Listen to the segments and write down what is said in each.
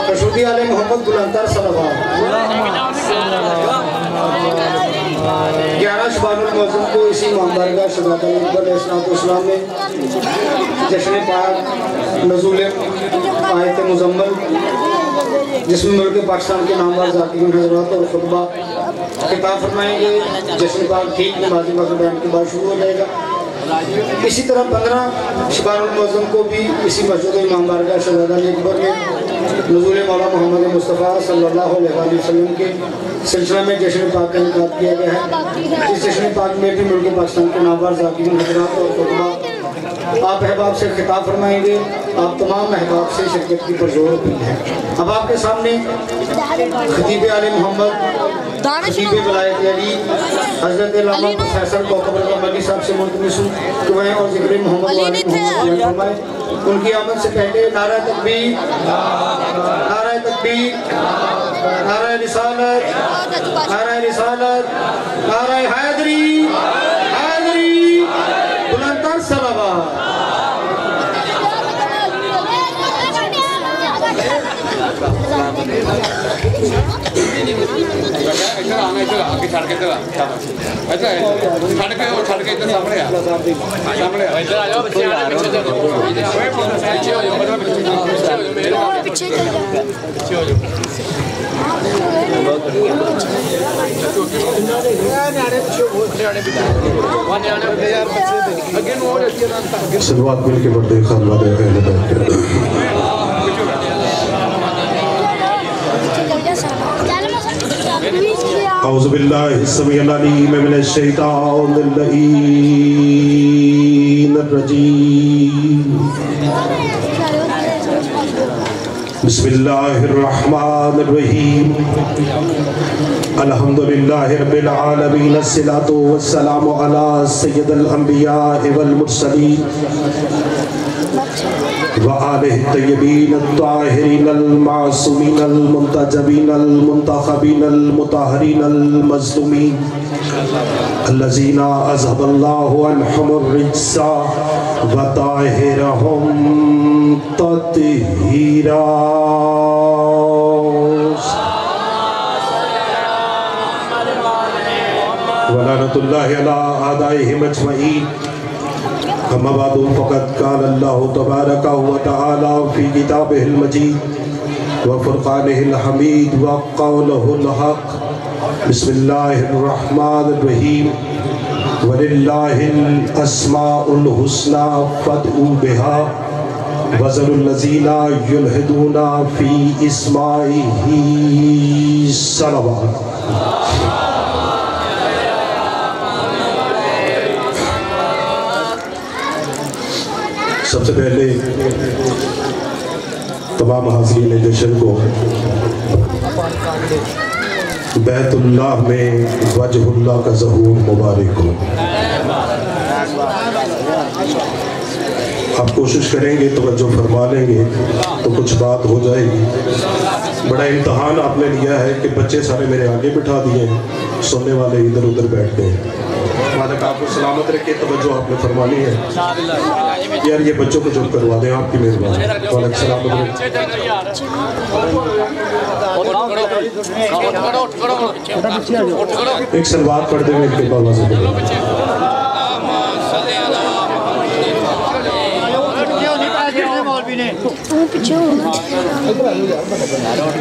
कशूदी आले मोहम्मद गुलांतर सलवात 11 शबानुल मौज़ूम को इसी मामबारगाह शबातुल अकबर इस्लाम में जश्न पाक नज़ूल आयत मुज़म्मल जिसमें मुल्क पाकिस्तान के नामवर ज़ाकिरीन हज़रात और खुतबा खिताब फरमाएंगे। जश्न पाक ठीक नमाज़ी वक्त बयान के बाद शुरू हो जाएगा। इसी तरह 15 शबानुल मौज़ूम को भी इसी मस्जिद इमाम बारगाह शहज़ादा अकबर में नज़ूल मौला मोहम्मद मुस्तफ़ा सल्लल्लाहु अलैहि वसल्लम के सिलसिला में जश्न पाक का इनकाद किया गया है। इस जश्न पाक में भी मुल्क पाकिस्तान के नामवर ज़ाकिरीन हज़रात और खुतबा आप अहबाब से खिताब फरमाएंगे। आप तमाम अहबाब से शिरकत की पुरज़ोर अपील है। अब आपके सामने खतीब आले मोहम्मद खतीब वलायत अली हज़रत अल्लामा प्रोफेसर कौकब अली साहब से मुल्तमिस हूँ कि वह और ज़िक्र मोहम्मद फरमाएं। उनकी आमद से पहले नारा तकबीर, नारा तकबीर, नारा रिसालत, नारा रिसालत, नारा हैदरी, हैदरी, बुलंदतर सलावत। सलवात मिल के बढ़ते खानवादे अहले बैत औज़ु बिल्लाहि समीउल अलीम मिनश शैतानिर रजीम बिस्मिल्लाहिर रहमानिर रहीम अल्हम्दुलिल्लाहि रब्बिल आलमीन अस्सलातु वस्सलामु अला सय्यिदिल अंबिया वल मुरसलीन व आलिहि तय्यबीन अत्ताहिरीन अल मासूमीन अल मुंतजबीन अल मुंतखबीन अल मुतहहरीन अल मज़लूमीन अल्लज़ीना अज़हबल्लाहु अन्हुमुर रिज्सा व ताहिरहुम तत्हीरा। वलानतुल्लाहि अला आदाइहिम अजमईन। अम्मा बादु फ़क़द क़ाल अल्लाहु तबारक व तआला फ़ी किताबिहिल मजीद व फ़ुरक़ानिहिल हमीद व क़ौलिहिल हक़। बिस्मिल्लाहिर रहमानिर रहीम वलिल्लाहिल अस्माउल हुस्ना फ़दउ बिहा वज़रुल लज़ीना युल्हिदूना फ़ी इस्माइही सलवात। सबसे पहले तमाम हाज़रीन जश्न को बैतुल्लाह में वजहुल्लाह का ज़हूर मुबारक हो। आप कोशिश करेंगे तवज्जो फरमा लेंगे तो कुछ बात हो जाएगी। बड़ा इम्तहान आपने लिया है कि बच्चे सारे मेरे आगे बिठा दिए हैं, सुनने वाले इधर उधर बैठ गए हैं। मालिक आपको सलामत रखे, तवज्जो आपने फरमानी है यार। ये बच्चों को चुप करवा दें, आपकी मेहरबानी। वालेकुम सलाम। एक सलवात पढ़ देंगे इनके बाबा से।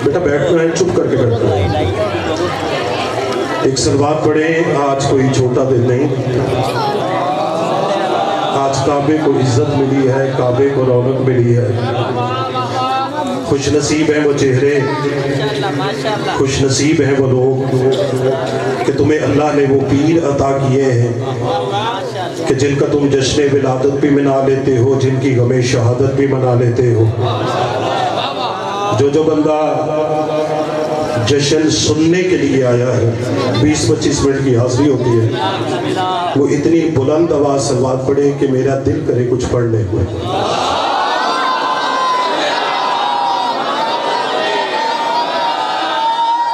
बेटा बैठना है, चुप करके बैठना है। एक सलवात पढ़े। आज कोई छोटा दिन नहीं, आज काबे को इज्जत मिली है, काबे को रौनक मिली है। خوش نصیب ہیں وہ چہرے، خوش نصیب ہیں وہ لوگ کہ تمہیں اللہ نے وہ پیر عطا کیے ہیں کہ جن کا تم جشن ولادت بھی منا لیتے ہو، جن کی غم شہادت بھی منا لیتے ہو۔ جو بندہ جشن سننے کے لیے آیا ہے، 20-25 منٹ کی حاضری ہوتی ہے، وہ اتنی بلند آواز سلوات پڑھے کہ میرا دل کرے کچھ پڑھنے کو۔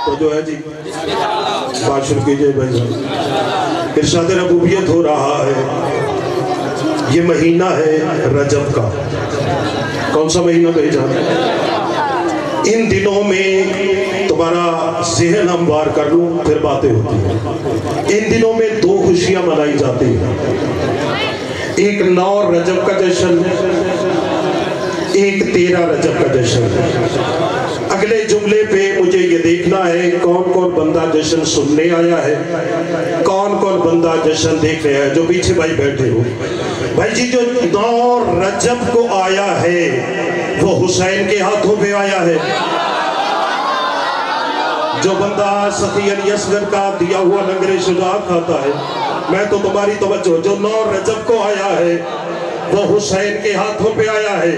تو جو ہے جی بات شروع کیجئے بھائی جان۔ ارشاد ربوبیت ہو رہا ہے۔ یہ مہینہ ہے رجب کا۔ کون سا مہینہ بھائی جان؟ ان دنوں میں تمہارا ذہن ہموار کر لوں پھر باتیں ہوتی ہیں۔ ان دنوں میں 2 خوشیاں منائی جاتی ہیں، ایک 9 رجب کا جشن، ایک 13 رجب کا جشن۔ اگلے جملے پہ مجھے یہ دیکھنا ہے کون کون بندہ جشن سننے آیا ہے، کون کون بندہ جشن دیکھ رہا ہے۔ جو پیچھے بھائی بیٹھے ہو، بھائی جی جو 9 رجب کو آیا ہے وہ حسین کے ہاتھوں پہ آیا ہے۔ جو بندہ سخی علی اصغر کا دیا ہوا لنگر شجاعت کھاتا ہے، میں تو تمہاری توجہ، جو 9 رجب کو آیا ہے وہ حسین کے ہاتھوں پہ آیا ہے۔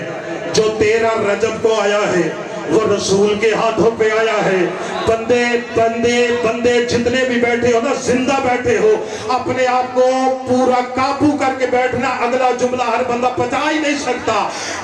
جو 13 رجب کو آیا ہے وہ رسول کے ہاتھوں پہ آیا ہے۔ بندے جتنے بھی بیٹھے ہو نا، زندہ بیٹھے ہو، اپنے آپ کو پورا قابو کر کے بیٹھنا۔ اگلا جملہ ہر بندہ پچا ہی نہیں سکتا۔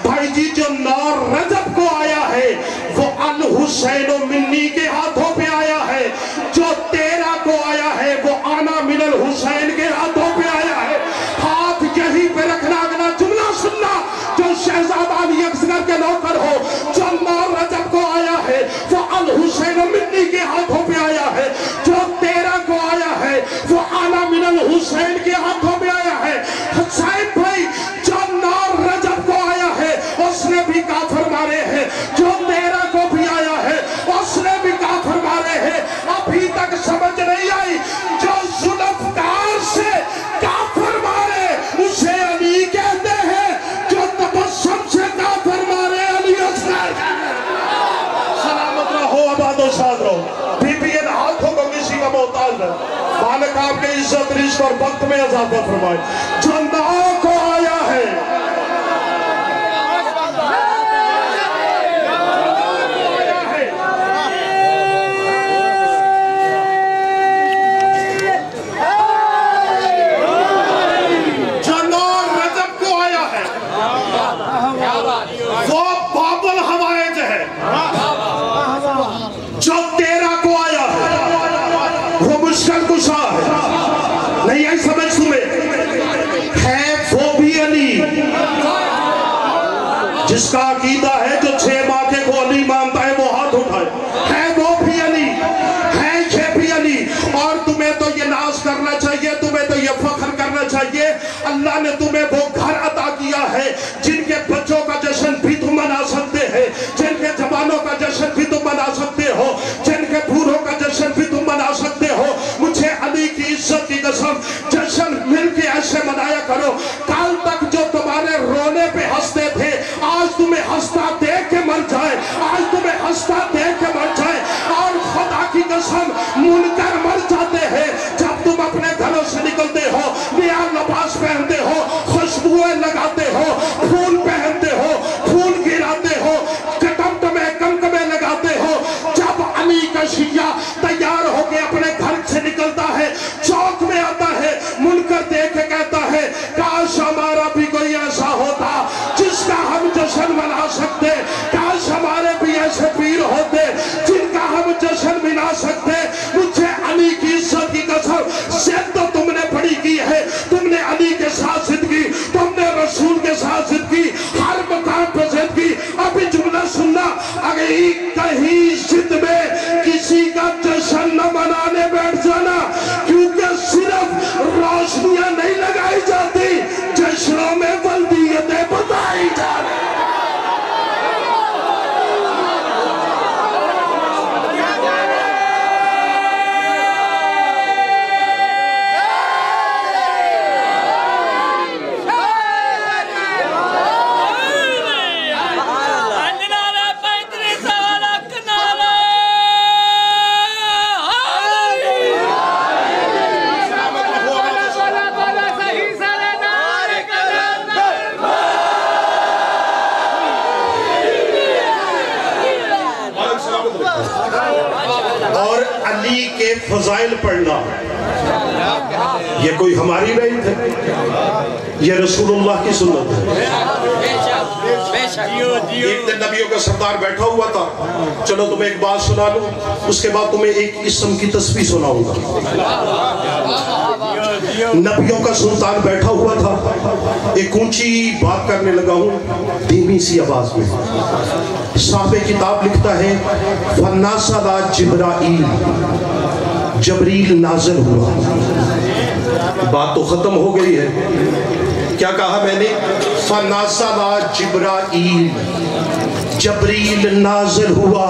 بھائی جی جو 9 رجب کو آیا ہے وہ الحسین منی کے ہاتھوں پہ آیا ہے۔ جو 13 کو آیا ہے وہ آنا من الحسین کے ہاتھوں پہ آیا ہے۔ ہاتھ یہیں پہ رکھنا، اگلا جملہ سننا۔ جو شہزادہ علی اصغر کے نوکر ہو، جو 9 رجب کو آیا ہے وہ الحسین منی کے ہاتھوں پہ آیا ہے۔ جو 13 کو آیا ہے وہ آنا من الحسین کے ہاتھوں پہ آیا ہے۔ حسین بھائی جو 9 رجب کو آیا ہے اس نے بھی کافر مارے ہیں، جو 13 کو بھی آیا ہے اس نے بھی کافر مارے ہیں۔ ابھی تک سمجھ نہیں آئی؟ جو ذوالفقار سے کافر مارے اسے علی کہتے ہیں، جو تبسم سے کافر مارے علی اصغر۔ سلامت رہو، آباد و شاد رہو۔ بی بی ان ہاتھوں کو کسی کا محتاج ہے۔ مالک آپ کے عزت رزق اور وقت میں اضافہ فرمائے۔ جو 9 کو آیا ہے وہ بابل ہوائج ہے۔ جو 13 کو آیا ہے وہ مشکل کشا ہے۔ نہیں آئی سمجھ تمہیں؟ ہے وہ بھی علی جس کا عقیدہ ہے، جو 6 ماہ کے کو علی مانتا ہے وہ ہاتھ اٹھائے۔ ہے وہ بھی علی، ہے یہ بھی علی۔ اور تمہیں تو یہ ناز کرنا چاہیے، تمہیں تو یہ فخر کرنا چاہیے، اللہ نے تمہیں وہ گھر عطا کیا ہے جن کے بچوں کا جشن بھی تم منا سکتے ہیں، جن کے جوانوں کا جشن بھی تم منا سکتے ہو، جن کے بوڑھوں کا جشن بھی تم منا سکتے ہو۔ مجھے علی کی عزت کی قسم جشن مل کے ایسے منایا کرو۔ کل تک جو تمہارے رونے پہ ہنستے تھے آج تمہیں ہنستا دیکھ کے مر جائے، آج تمہیں ہنستا دیکھ کے مر جائے۔ اور خدا کی قسم منکر مر جاتے ہیں جب تم اپنے گھروں سے نکلتے ہو، نیا لباس پہنتے ہو، خوشبوئیں لگاتے ہو، پھول پہنتے ہو، پھول گراتے ہو، کمکمے لگاتے ہو۔ جب علی کا شیعہ تیار ہو کے اپنے گھر سے نکلتا ہے، چوک میں آتا ہے، منکر دیکھ کے کہتا ہے کاش ہمارا بھی کوئی ایسا ہوتا جس کا ہم جشن منا سکتے۔ کے فضائل پڑھنا یہ کوئی ہماری رائت ہے؟ یہ رسول اللہ کی سنت ہے۔ ایک دن نبیوں کا سردار بیٹھا ہوا تھا، چلو تمہیں ایک بات سنا لوں، اس کے بعد تمہیں ایک اسم کی تسبیح سناؤں گا۔ نبیوں کا سلطان بیٹھا ہوا تھا، ایک اونچی بات کرنے لگا ہوں دھیمی سی آواز میں۔ صاحب کتاب لکھتا ہے فنازل جبرائیل، جبریل نازل ہوا۔ بات تو ختم ہو گئی ہے، کیا کہا میں نے؟ فنازل جبرائیل، جبریل نازل ہوا۔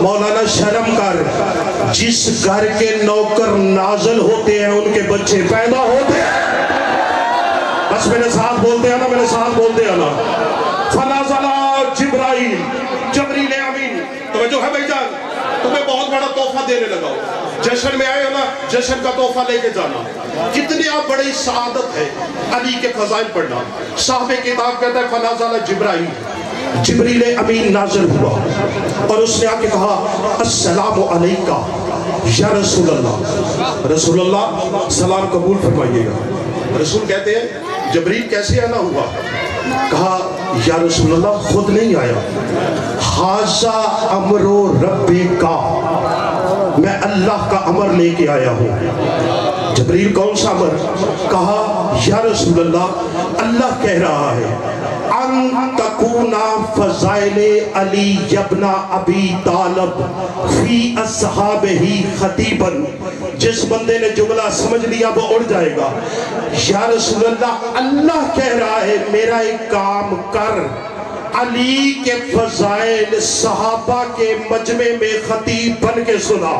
مولانا شرم کر، جس گھر کے نوکر نازل ہوتے ہیں ان کے بچے پیدا ہوتے ہیں۔ بس میرے ساتھ بولتے ہیں نا، میرے ساتھ بولتے ہیں نا۔ فنازل جبرائیل، جبریل امین۔ توجہ ہے بھائی جان، تمہیں بہت بڑا تحفہ دینے لگا ہو، جشن میں آئے ہو نا، جشن کا تحفہ لے کے جانا۔ کتنی آپ بڑی سعادت ہے علی کے فضائل پڑھنا۔ صاحب کتاب کہتا ہے فنازل جبرائیل، جبریل امین نازل ہوا اور اس نے آ کے کہا السلام علیکہ یا رسول اللہ۔ رسول اللہ سلام قبول فرمائیے گا۔ رسول کہتے ہیں جبریل کیسے آنا ہوا؟ کہا یا رسول اللہ خود نہیں آیا، ھذا امر ربک، میں اللہ کا امر لے کے آیا ہوں۔ جبریل کون سا امر؟ کہا یا رسول اللہ اللہ کہہ رہا ہے ان تکونا فضائل علی ابن ابی طالب فی اصحابہ خطیبا۔ جس بندے نے جملہ سمجھ لیا وہ اڑ جائے گا۔ یا رسول اللہ اللہ کہہ رہا ہے میرا ایک کام کر، علی کے فضائل صحابہ کے مجمع میں خطیب بن کے سنا۔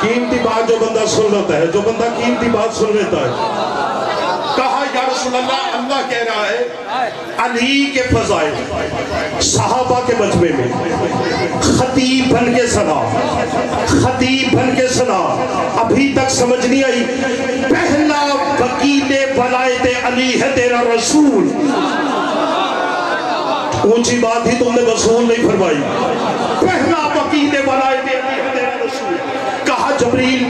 قیمتی بات جو بندہ سن لیتا ہے، جو بندہ قیمتی بات سن لیتا ہے۔ کہا یا رسول اللہ اللہ کہہ رہا ہے علی کے فضائل صحابہ کے مجمع میں خطیب بن کے سنا، خطیب بن کے سنا۔ ابھی تک سمجھ نہیں آئی؟ پہلا وکیل ولایت علی ہے تیرا رسول۔ اونچی بات ہی تم نے وصول نہیں فرمائی۔ پہلا وکیل ولایت علی ہے تیرا رسول۔ کہا جبریل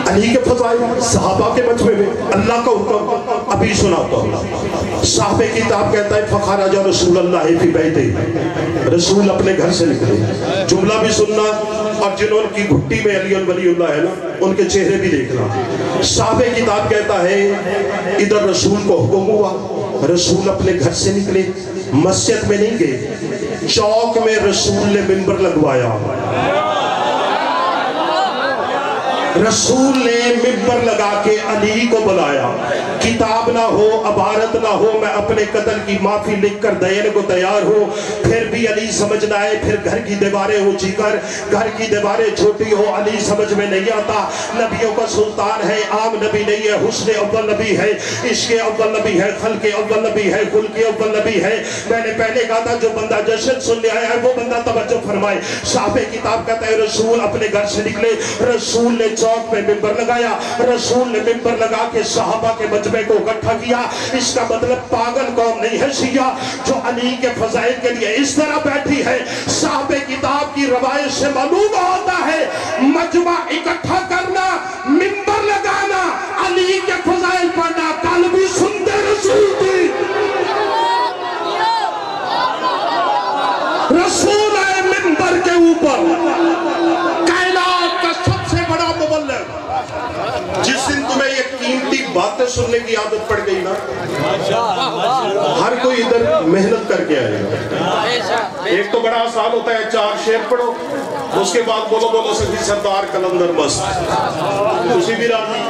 علی کے فضائل صحابہ کے مجمع میں اللہ کا حکم ابھی سناتا ہوں۔ صاحب کتاب کہتا ہے فخرج رسول اللہ فی بیتہ، رسول اپنے گھر سے نکلے۔ جملہ بھی سننا اور جنہوں کی گھٹی میں علی ولی اللہ ہے نا ان کے چہرے بھی دیکھنا۔ صاحب کتاب کہتا ہے ادھر رسول کو حکم ہوا، رسول اپنے گھر سے نکلے، مسجد میں نہیں گئے، چوک میں رسول نے منبر لگوایا۔ رسول نے منبر لگا کے علی کو بلایا۔ کتاب نہ ہو، عبارت نہ ہو، میں اپنے قتل کی معافی لکھ کر دینے کو تیار ہوں، پھر بھی علی سمجھ نہ آئے۔ پھر گھر کی دیواریں اونچی کر، گھر کی دیواریں چھوٹی ہو، علی سمجھ میں نہیں آتا۔ نبیوں کا سلطان ہے، عام نبی نہیں ہے، حسن اول نبی ہے، عشق اول نبی ہے، خلق اول نبی ہے، خلق اول نبی ہے۔ میں نے پہلے کہا تھا جو بندہ جشن سننے آیا ہے وہ بندہ توجہ فرمائے۔ صاحب کتاب کہتا ہے رسول اپنے گھر سے نکلے، رسول نے چوک میں منبر لگایا، رسول نے منبر لگا کے صحابہ کے مجمع کو اکٹھا کیا۔ اس کا مطلب پاگل قوم نہیں ہے شیعہ جو علی کے فضائل کے لیے اس طرح بیٹھی ہے۔ صاحب کتاب کی روایت سے معلوم ہوتا ہے مجمع اکٹھا کرنا، منبر لگانا، علی کے فضائل پڑھنا، کل بھی سنتے رسول تھی۔ رسول آئے منبر کے اوپر، کائنات کا سب سے بڑا مبلغ۔ جس دن تمہیں یہ قیمتی باتیں سننے کی عادت پڑ گئی نا، ہر کوئی ادھر محنت کر کے آئے گا۔ ایک تو بڑا آسان ہوتا ہے 4 شعر پڑھو، اس کے بعد بولو بولو سکتی سردار کلندر مست، خوشی بھی راضی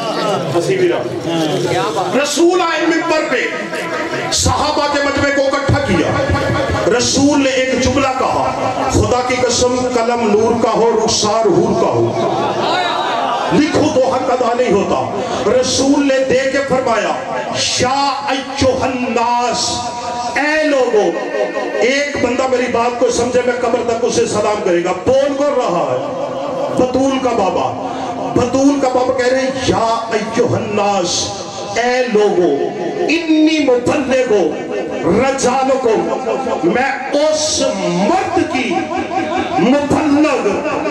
ہنسی بھی راضی۔ رسول آئے منبر پہ، صحابہ کے مجمع کو اکٹھا کیا۔ رسول نے ایک جملہ کہا، خدا کی قسم قلم نور کا ہو، رخسار حور کا ہو، لکھو تو حق ادا نہیں ہوتا۔ رسول نے دے کے فرمایا یا ایھا الناس، اے لوگو۔ ایک بندہ میری بات کو سمجھے، میں قبر تک اسے سلام کرے گا۔ بول کر رہا ہے بطول کا بابا، بطول کا بابا کہہ رہے ہیں یا ایھا الناس، اے لوگو، انی مبلغو رجالکم، میں اس مرد کی मुबल्लग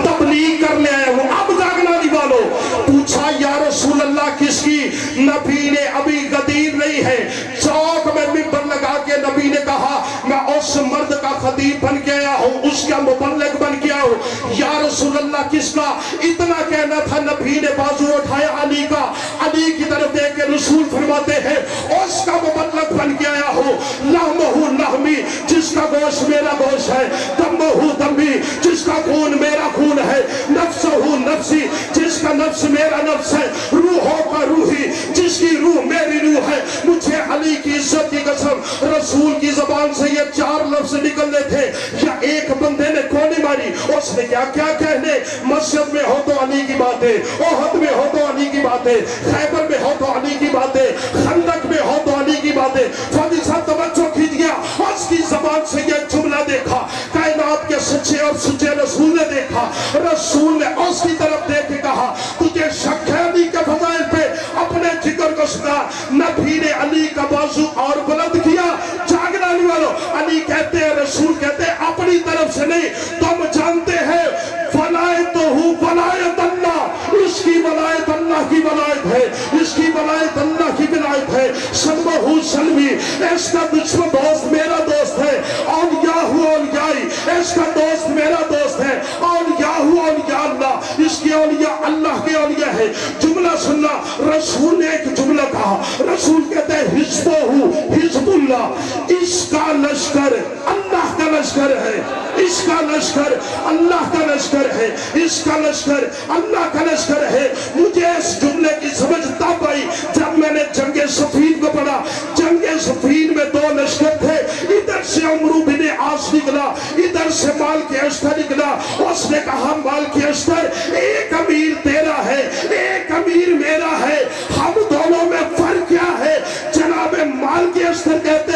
तबलीग करने आया हूँ। अब जागना नहीं वालों। पूछा या रसूल अल्लाह किसकी? नबी ने अभी गदीर नहीं है, चौक में मिंबर लगा के नबी ने कहा मैं उस मर्द का खतीब बन के आया हूँ, उसका मुबल्लिग बन के आया हूँ। या रसूल अल्लाह किसका? इतना कहना था, नबी ने बाजू उठाया अली का, अली की तरफ देख के रसूल फरमाते हैं उसका मुबल्लिग बन के आया हूँ। लहमहु लहमी, जिसका गोश्त मेरा गोश्त है, दमहु दमी, जिसका खून मेरा खून है, नफ्सहु नफ्सी, जिसका नफ्स मेरा नफ्स है, रूहों का रूही, जिसकी रूह मेरी रूह है। मुझे अली की इज्जत की कसम, रसूल की ज़बान से ये 4 लफ्ज़ निकलने थे, या एक बंदे ने गोली मारी, उसने क्या क्या कहने, मस्जिद में हो तो अली की बातें, ओहद में हो तो अली की बातें, खैबर में हो तो अली की बातें, खंदक में हो तो अली की बातें। फौजी साहब तवज्जो कीजिए, उसकी ज़बान से ये जुमला देखा, कायनात के सच्चे और सच्चे रसूल ने देखा, रसूल ने उसकी तरफ देख के कहा तुझे शक है अली के फज़ाइल पे? अपने जिक्र को सुना। नबी ने अली का बाजू और बुलंद किया। जागना नहीं वालों, अली कहते हैं, रसूल कहते हैं अपनी तरफ से नहीं, तुम जानते हैं वलायत हूँ वलायत अल्लाह, इसकी वलायत अल्लाह की वलायत है, इसकी वलायत अल्लाह की वलायत है। सलमहु सलमी, इसका दुश्मन दोस्त मेरा दोस्त है, औलियाहु औलियाई, इसका दोस्त मेरा दोस्त है, औलियाहु औलिया अल्लाह, इसकी औलिया अल्लाह के औलिया है। जुमला सुनना, रसूल ने एक जुमला कहा, रसूल कहते हैं हिज़्बुहु हिज़्बुल्लाह, इसका लश्कर अल्लाह का लश्कर है, इसका लश्कर अल्लाह का लश्कर है, इसका लश्कर अल्लाह का लश्कर है। मुझे इस जुमले की समझ तब आई जब मैंने जंगे सफीन को पढ़ा। जंगे सफीन में 2 लश्कर थे, इधर से अमरू बिन आस निकला, इधर से माल के अश्तर निकला। उसने कहा माल के अश्तर, एक अमीर तेरा है, एक अमीर मेरा है, हम दोनों में फर्क क्या है? जनाब माल के अश्तर कहते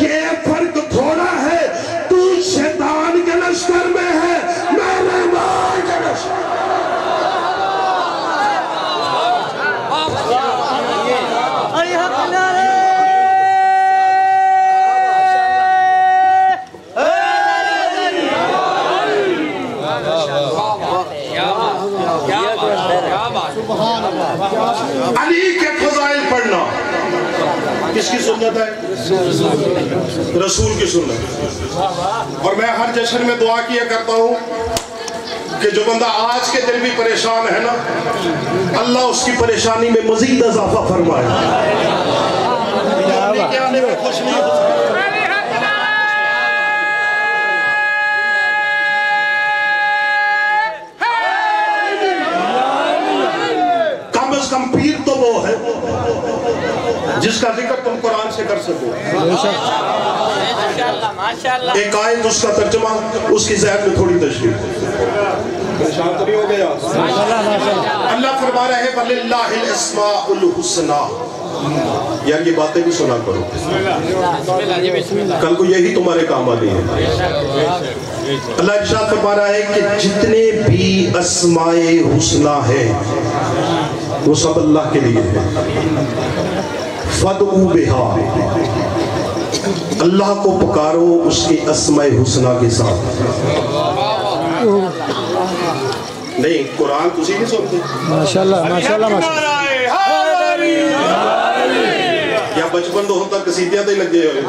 ये फर्क थोड़ा है, तू शैतान के लश्कर में है, मेरे माल के लश्कर। अली के फज़ाइल पढ़ना किसकी सुन्नत है? रसूल की सुन्नत। और मैं हर जश्न में दुआ किया करता हूँ कि जो बंदा आज के दिन भी परेशान है ना, अल्लाह उसकी परेशानी में मजीद इजाफा फरमाए। आने में खुश नहीं हो कम पीर तो वो है जिसका जिक्र तुम कुरान से कर सको। एक आयत उसका तर्जुमा, उसकी ज़हन में थोड़ी तशरीह। परेशान तो नहीं हो गया? अल्लाह फरमा रहा है वलिल्लाहिल अस्माउल हुस्ना। यार ये बातें भी सुना करो, कल को यही तुम्हारे काम आनी है। अल्लाह इरशाद फरमा रहा है कि जितने भी अस्माए हुस्ना है वो सब अल्लाह के लिए है। फदऊ बिहा, अल्लाह को पुकारो उसके अस्माए हुस्ना के साथ। नहीं कुरान तुसी नहीं सुनते? माशाल्लाह माशाल्लाह माशाल्लाह। या बचपन तो होता कसीदियां तो ही लगे हुए।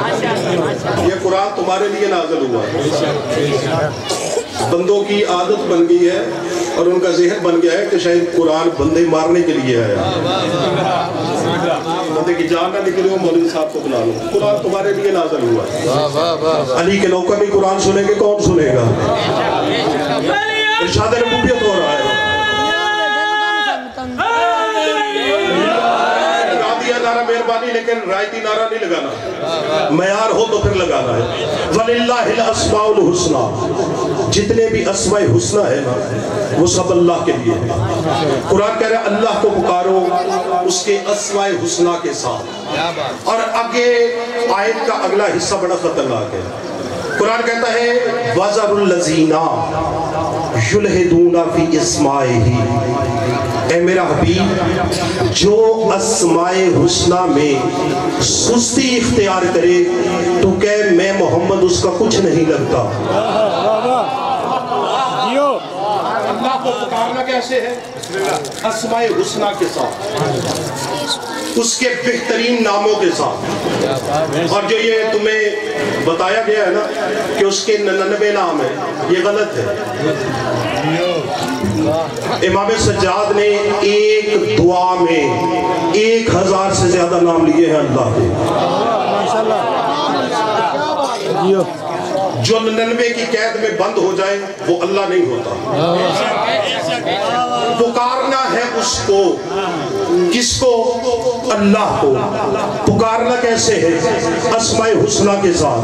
ये कुरान तुम्हारे लिए नाज़िल हुआ। बंदों की आदत बन गई है और उनका ज़हन बन गया है कि शायद कुरान बंदे मारने के लिए आया। बंदे की जान ना निकले हो, मौलवी साहब को बुला लो, कुरान तुम्हारे लिए नाज़िल हुआ। अली के नौकर भी कुरान सुनेंगे, कौन सुनेगा? इरशाद रबूबियत हो रहा है। नारा मेहरबानी, लेकिन रायती नारा नहीं लगाना, मयार हो तो फिर लगाना है। वलिल्लाहिल अस्माउल हुस्ना, जितने भी अस्माए हुस्ना है ना वो सब अल्लाह के लिए है। कुरान कह रहा है अल्लाह को पुकारो उसके अस्माए हुस्ना के साथ। और आगे आयत का अगला हिस्सा बड़ा खतरनाक है। कुरान कहता है वज़रुल लज़ीना युल्हिदूना फी इस्माइही, ऐ मेरा हबीब जो अस्माए हुस्ना में सुस्ती इख्तियार करे तो कह मैं मोहम्मद उसका कुछ नहीं लगता। अल्लाह को पुकारना कैसे है? अस्माए हुस्ना के साथ, उसके बेहतरीन नामों के साथ। और जो ये तुम्हें बताया गया है ना कि उसके 99 नाम है, ये गलत है। इमाम सज्जाद ने एक दुआ में 1000 से ज्यादा नाम लिए हैं अल्लाह के। जो 99 की कैद में बंद हो जाए वो अल्लाह नहीं होता। पुकारना है उसको, किसको? अल्लाह को। पुकारना कैसे है? अस्माए हुस्ना के साथ,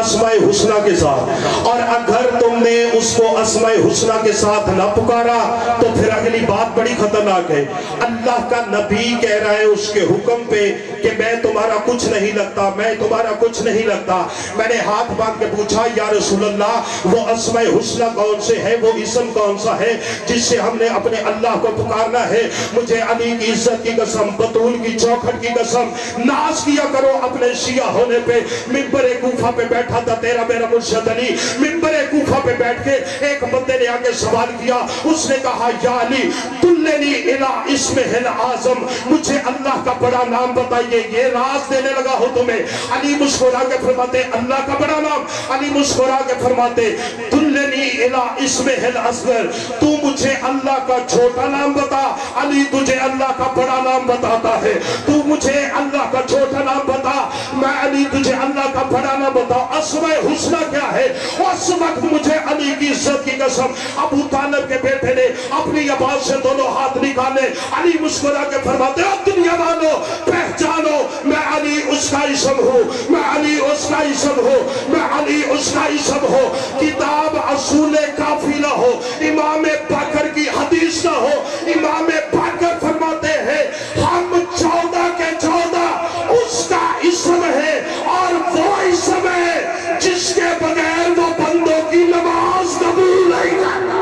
अस्माए हुस्ना के साथ। और अगर तुमने उसको अस्माए हुस्ना के साथ ना पुकारा तो फिर अगली बात बड़ी खतरनाक है। अल्लाह का नबी कह रहा है उसके हुक्म पे कि मैं तुम्हारा कुछ नहीं लगता, मैं तुम्हारा कुछ नहीं लगता। मैंने हाथ बांध के पूछा, या रसूल अल्लाह, वो अस्माए हुस्ना कौन से है, वो इसम कौन सा है जिससे हमने अपने अल्लाह को पुकारना है? मुझे अली की इज्जत की कसम, बतूल की चौखट की कसम, नाज किया करो अपने शिया होने पे। मिंबरे कूफा पे बैठा था तेरा मेरा मुर्शिद अली, मिंबरे कूफा पे बैठ के एक बंदे ने आके सवाल किया, उसने कहा, या अली तुल्लेनी इला इस्मे हिल आजम, मुझे अल्लाह का बड़ा नाम बताइए, ये राज देने लगा हो तुम्हें। अली मुस्कुरा के फरमाते, अल्लाह का बड़ा नाम? अली मुस्कुरा के फरमाते, तुल्लेनी इला इस्मे हिल असगर, तू मुझे अल्लाह का छोटा नाम बता, अली तुझे अल्लाह का बड़ा नाम बताता है। तू मुझे अल्लाह का छोटा नाम बता, मैं अली तुझे अल्लाह का बड़ा नाम बताऊं। अस्माए हुस्ना क्या है? उस वक्त मुझे अली की इज्जत की कसम, अबू तालिब के बेटे ने अपनी आवाज से दोनों हाथ निकाले। अली मुस्कुरा के फरमाते, दुनिया वालों पहचानो, मैं अली उसका इसम हूँ, मैं अली उसका इसम हूँ, मैं अली उसका इसम हूँ। किताब असूले काफिला हो, इमाम बकर की हदीस ना हो। इमाम बकर फरमाते हैं, हम 14 के 14 उसका इसम है, और वो इसम है जिसके बगैर वो बंदों की नमाज कबूल नहीं करता।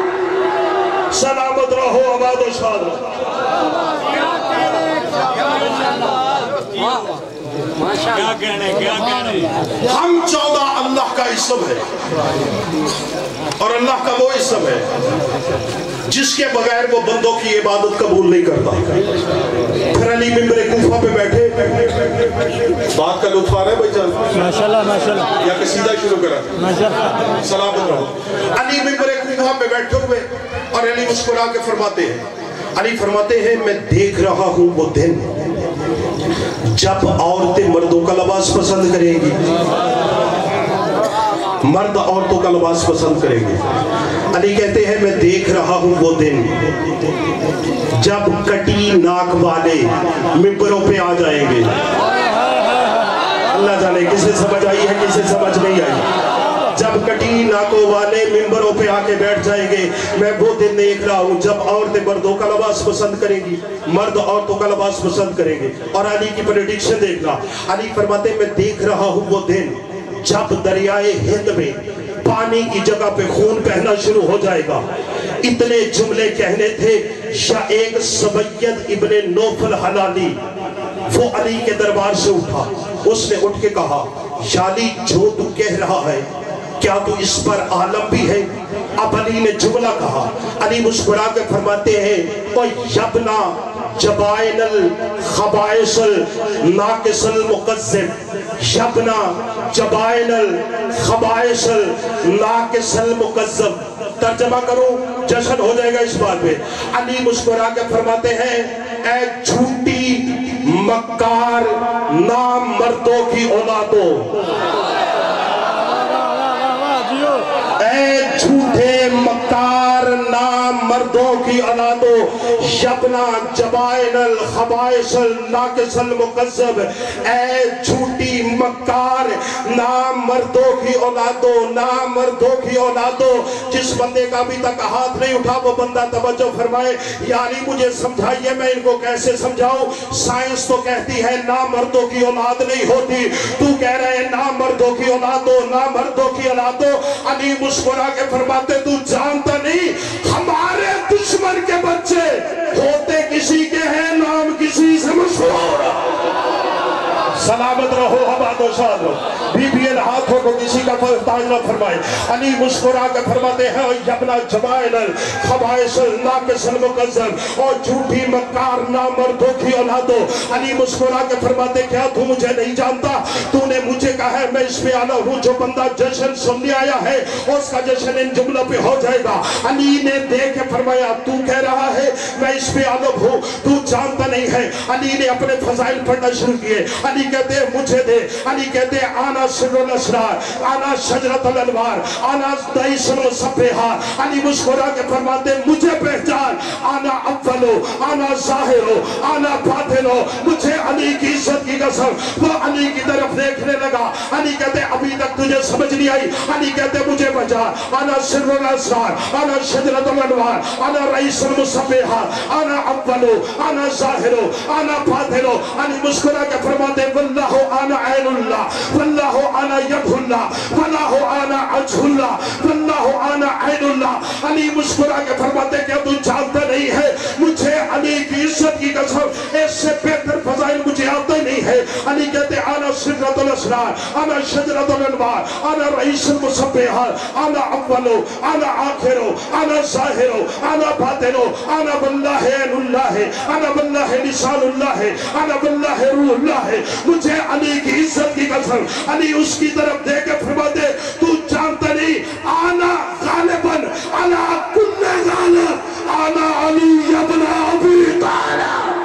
सलामत रहो, आबाद और शाद रहो। क्या कहने, क्या कहने। हम 14 अल्लाह का इसम है, और अल्लाह का वो इसम है जिसके बगैर वो बंदों की इबादत कबूल नहीं करता। फिर अली मिंबरे कूफा पे बैठे, बात का लुत्फ आ रहा है भाई जान? माशाल्लाह माशाल्लाह। या कि सीधा शुरू करा? माशाल्लाह। सलामत रहो। अली मिंबरे कूफा पे बैठे हुए और अली मुस्कुरा के फरमाते हैं, अली फरमाते हैं, मैं देख रहा हूँ वो दिन जब औरतें मर्दों का लिबास पसंद करेंगी, मर्द औरतों का लिबास पसंद करेंगे। अली कहते हैं, मैं देख रहा हूं वो दिन जब कटी नाक वाले मिंबरों पे आ जाएंगे। अल्लाह जाने किसे समझ आई है, किसे समझ नहीं आई। जब कटी नाकों वाले मिंबरों पे आके बैठ जाएंगे, मैं वो दिन देख रहा हूँ जब औरतें मर्दों का लिबास पसंद करेंगी, मर्द औरतों का लिबास पसंद करेंगे। और अली की प्रेडिक्शन देखना, अली फरमाते, मैं देख रहा हूँ वो दिन जब दरियाए हिंद में पानी की जगह पे खून बहना शुरू हो जाएगा। इतने जुमले कहने थे, या एक सवैयद इब्ने नौफल हलाली वो अली के दरबार से उठा। उसने उठ के कहा, शाली जो तू कह रहा है क्या तू इस पर आलम भी है? अब अली ने जुमला कहा। अली मुस्कुरा के फरमाते हैं, ओ यबना जबाइनल खबाइसल नाकिसल मुकज्जिब, यबना जबाइनल खबाइसल नाकिसल मुकज्जिब। तर्जमा करूं, जश्न हो जाएगा इस बात पे। अली मुस्कुरा के फरमाते हैं, ए झूठी मक्कार नाम मर्दों की औलादों, झूठे मक्कार नाम मर्दों की औलादो, यबना जबाइनल खबाइसल नाकिसल मुकज्जब, ए झूठी मक्कार नाम मर्दों की औलादो, नाम मर्दों की औलादो। जिस बंदे का अभी तक हाथ नहीं उठा वो बंदा तवज्जो फरमाए। यानी मुझे समझाइए, मैं इनको कैसे समझाऊं? साइंस तो कहती है नाम मर्दों की औलाद नहीं होती, तू कह रहे हैं नाम मर्दों की औलादो, नाम मर्दों की औलादो। अली मुस्कुरा के फरमाते, तू जानता नहीं हमारे दुश्मन के बच्चे होते किसी के हैं, नाम किसी से मशहूर। सलामत रहो, आबाद दो शाद हो। बीबी हाथों को किसी का ताज न फरमाए। अली मुस्कुरा के फरमाते हैं यबना जमाइल खबाइसल नाकिसल मुकज्जम, और झूठी मक्कार नामर्दों की औलादो। अली मुस्कुरा के फरमाते क्या तू मुझे नहीं जानता? तूने मुझे कहा है मैं इस पे आना हूँ, जो बंदा जश्न सुनने आया है उसका जश्न इन जुमलों पे हो जाएगा। अली ने देख के फरमाया तू कह रहा है मैं इस पे आना हूँ, तू जानता नहीं है। अली ने अपने फजाइल पढ़ना शुरू किए। अली कहते मुझे दे, अली कहते आना सिर्रुल असरार, आना शजरतुल अनवार, आना दईसुल मुसब्बिहात। अली मुस्कुरा के फरमाते मुझे पहचान, आना अव्वलो, आना ज़ाहिरो, आना बातिनो। मुझे अली की इज्जत की कसम। वो अली की तरफ देखने लगा। अली कहते अभी तक तुझे समझ नहीं आई? अली कहते मुझे बचा, आना सिर्रुल असरार, आना शजरतुल अनवार, आना रईसुल मुसब्बिहात, आना अव्वलो, आना ज़ाहिरो, आना बातिनो। अली मुस्कुरा के फरमाते वल्लाहु आना ऐनुल्लाह, वल्लाहु आना यदुल्लाह, वल्लाहु आना अजहुल्लाह, वल्लाहु आना ऐनुल्लाह। अली मुस्कुरा के फरमाते क्या तू जानता नहीं है? मुझे अली की इज्जत की कसम इससे बेहतर फजाइल मुझे आता ही नहीं है। अली कहते आना सिर्रतुल असरार, आना शजरतुल अनवार, आना रईसुल मुसब्बिहात, आना अव्वलो, आना आखिरो, आना ज़ाहिरो, आना बातिनो, आना वल्लाहि ऐनुल्लाह, आना वल्लाहि लिसानुल्लाह, आना वल्लाहि रूहुल्लाह। मुझे अली की इज्जत की कसम। अली उसकी तरफ देख के फरमाते तू जानता नहीं? आना गालिबन अला कुल्ले गालिब, आना अली इब्न अबी तालिब।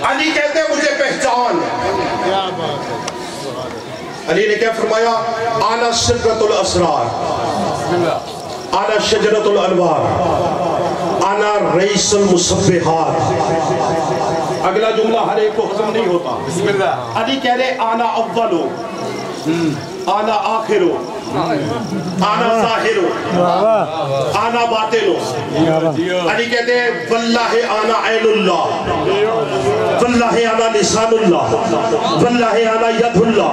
अली कहते मुझे पहचान। अली ने क्या फरमाया? आना सिर्रतुल असरार, आना शजरतुल अनवार, आना रईसुल मुसब्बिहात। अगला जुमला हर एक को हजम नहीं होता। अली कह रहे आना अव्वलो, आना आखिरो, आना ज़ाहिरो, आना बातिनो। अली कहते हैं वल्लाहि आना ऐनुल्लाह, वल्लाहि आना लिसानुल्लाह, वल्लाहि आना यदुल्लाह,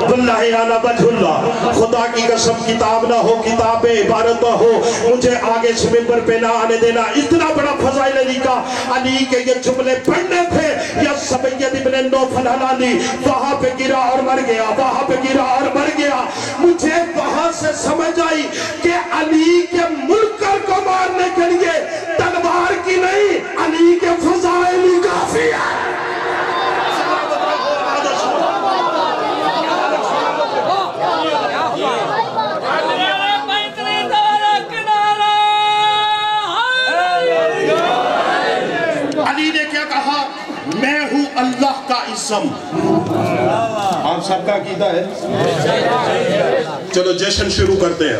वल्लाहि आना वजहुल्लाह। खुदा की कसम किताब ना हो, किताब में इबारत ना हो, मुझे आगे से मिंबर पे ना आने देना। इतना बड़ा फजाइल अली का। अली के ये जुमले पढ़ने थे या सैयद इब्न नौफल हलाली वहां पे गिरा और मर गया, वहां पे गिरा और मर गया। मुझे वहां से समझ आई कि अली के मुल्कर को मारने के लिए तलवार की नहीं, अली के फजाइल ही काफी है। अली ने क्या कहा? मैं हूं अल्लाह का इसम। आप सबका कीदा है। चलो जश्न शुरू करते हैं।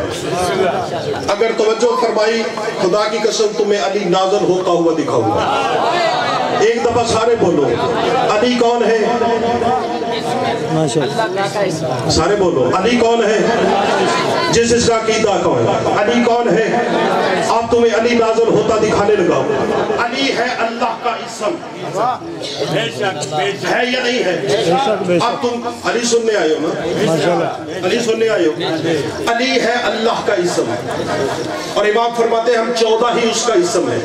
अगर तवज्जो फरमाई, खुदा की कसम तुम्हें अली नाज़िल होता हुआ दिखाऊंगा। एक दफा सारे बोलो अली कौन है? सारे बोलो अली कौन है? जिस इसका कीदा कौन है? अली कौन है? आप तुम्हें अली नाज़िल होता दिखाने लगा। अली है अल्लाह का इसम। है या नहीं है? अब तुम अली सुनने आए हो ना? अली सुनने आए हो। अली है अल्लाह का इसम, और इमाम फरमाते हैं हम 14 ही उसका इसम है,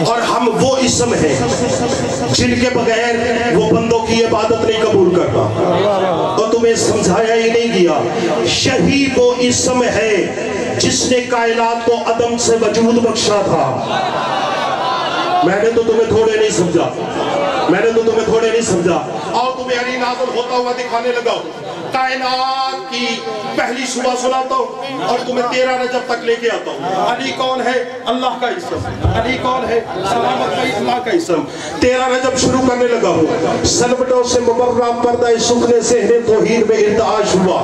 और हम वो इसम है जिनके बगैर वो बंदों की इबादत नहीं कबूल करता। तो तुम्हें समझाया ही नहीं गया। शही वो इसम है जिसने कायनात को अदम से वजूद बख्शा था। मैंने तो तुम्हें थोड़े नहीं समझा, मैंने तो तुम्हें थोड़े नहीं समझा। और तुम्हें अली नाज़िल होता हुआ दिखाने लगा। कायनात की पहली सुबह सुनाता हूँ और तुम्हें 13 रजब तक लेके आता हूँ। अली कौन है? अल्लाह का इसम। अली कौन है? सलामत का अल्लाह का इसम। 13 रजब शुरू करने लगा हूँ। सलबटों से मुबर्रा पर्दा सुखने से तौहीद में इर्ताश हुआ।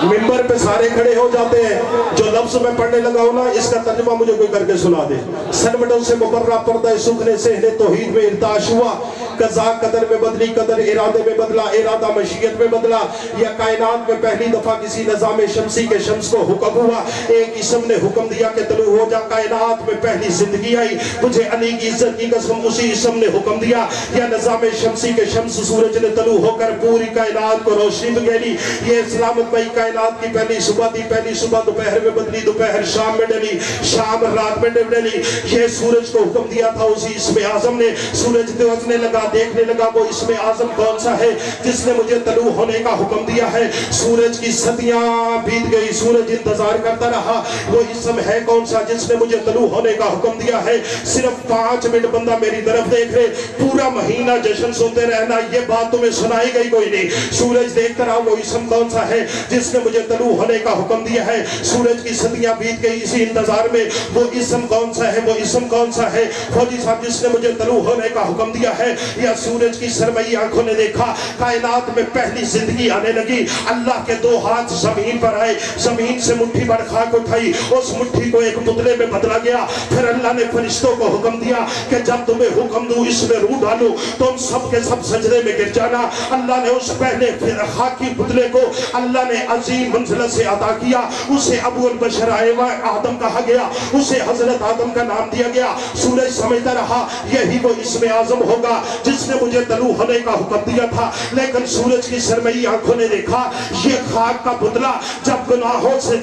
मिंबर पे सारे खड़े हो जाते हैं। जो लफ्ज मैं पढ़ने लगा हूं ना, इसका तर्जुमा मुझे कोई करके सुना दे। सनमटों से मुबर्रा पर्दा सुखने सहने तौहीद में इर्ताश हुआ, कज़ा कदर में बदली, कदर इरादे में बदला, इरादा मशीयत में बदला। या कायनात में पहली दफा किसी निज़ाम शमसी के शम्स को हुक्म हुआ, एक इसम ने हुक्म दिया कि तलू हो जा। कायनात में पहली जिंदगी आई, मुझे अली की इज्जत की कसम उसी इसम ने हुक्म दिया। या निज़ाम शमसी के शम्स सूरज ने तलू होकर पूरी कायनात को रोशनी में गेली। ये सलामत भाई कायनात की पहली सुबह थी, पहली सुबह दोपहर में बदली, दोपहर शाम में डली, शाम रात में डली। ये सूरज को हुक्म दिया था उसी इसमें आजम ने। सूरज देखने लगा, देखने लगा वो इसमें आजम कौन सा है जिसने मुझे तलू होने का हुक्म दिया है। सूरज की सदियां बीत गई, सूरज इंतजार करता रहा, वो इसम है कौन सा जिसने मुझे तलू होने का हुक्म दिया है। सिर्फ 5 मिनट बंदा मेरी तरफ देख रहे, पूरा महीना जश्न सुनते रहना, ये बात तुम्हें सुनाई गई कोई नहीं। सूरज देखता रहा, वो इसम कौन सा है जिसने मुझे तलू होने का हुक्म दिया है। सूरज की सदियां बीत गई इसी इंतजार में, वो इसम कौन सा है, वो इसम कौन सा है फौजी साहब जिसने मुझे तलू होने का हुक्म दिया है। या सूरज की सरमई आंखों ने देखा, कायनात में पहली जिंदगी आने लगी। अल्लाह के 2 हाथ जमीन पर आए, जमीन से मुट्ठी भर खाक उठाई, उस मुट्ठी को एक पुतले में बदला गया। फिर अल्लाह ने फरिश्तों को हुक्म दिया कि जब तुम्हें हुक्म दूं इसमें रूह डालो, तुम सब के सब सजदे में गिर जाना। अल्लाह ने उस पहले खाकी पुतले को अल्लाह ने अजीम मंजिलत से अता किया। उसे अबुल बशर आदम कहा गया, उसे हजरत आदम का नाम दिया गया। सूरज समझता रहा यही वो इसमें आजम होगा जिसने मुझे तलू होने का हुक्म दिया था। लेकिन सूरज की सरमई आंखों ने देखा, ये खाक का पुतला जब गुनाहों से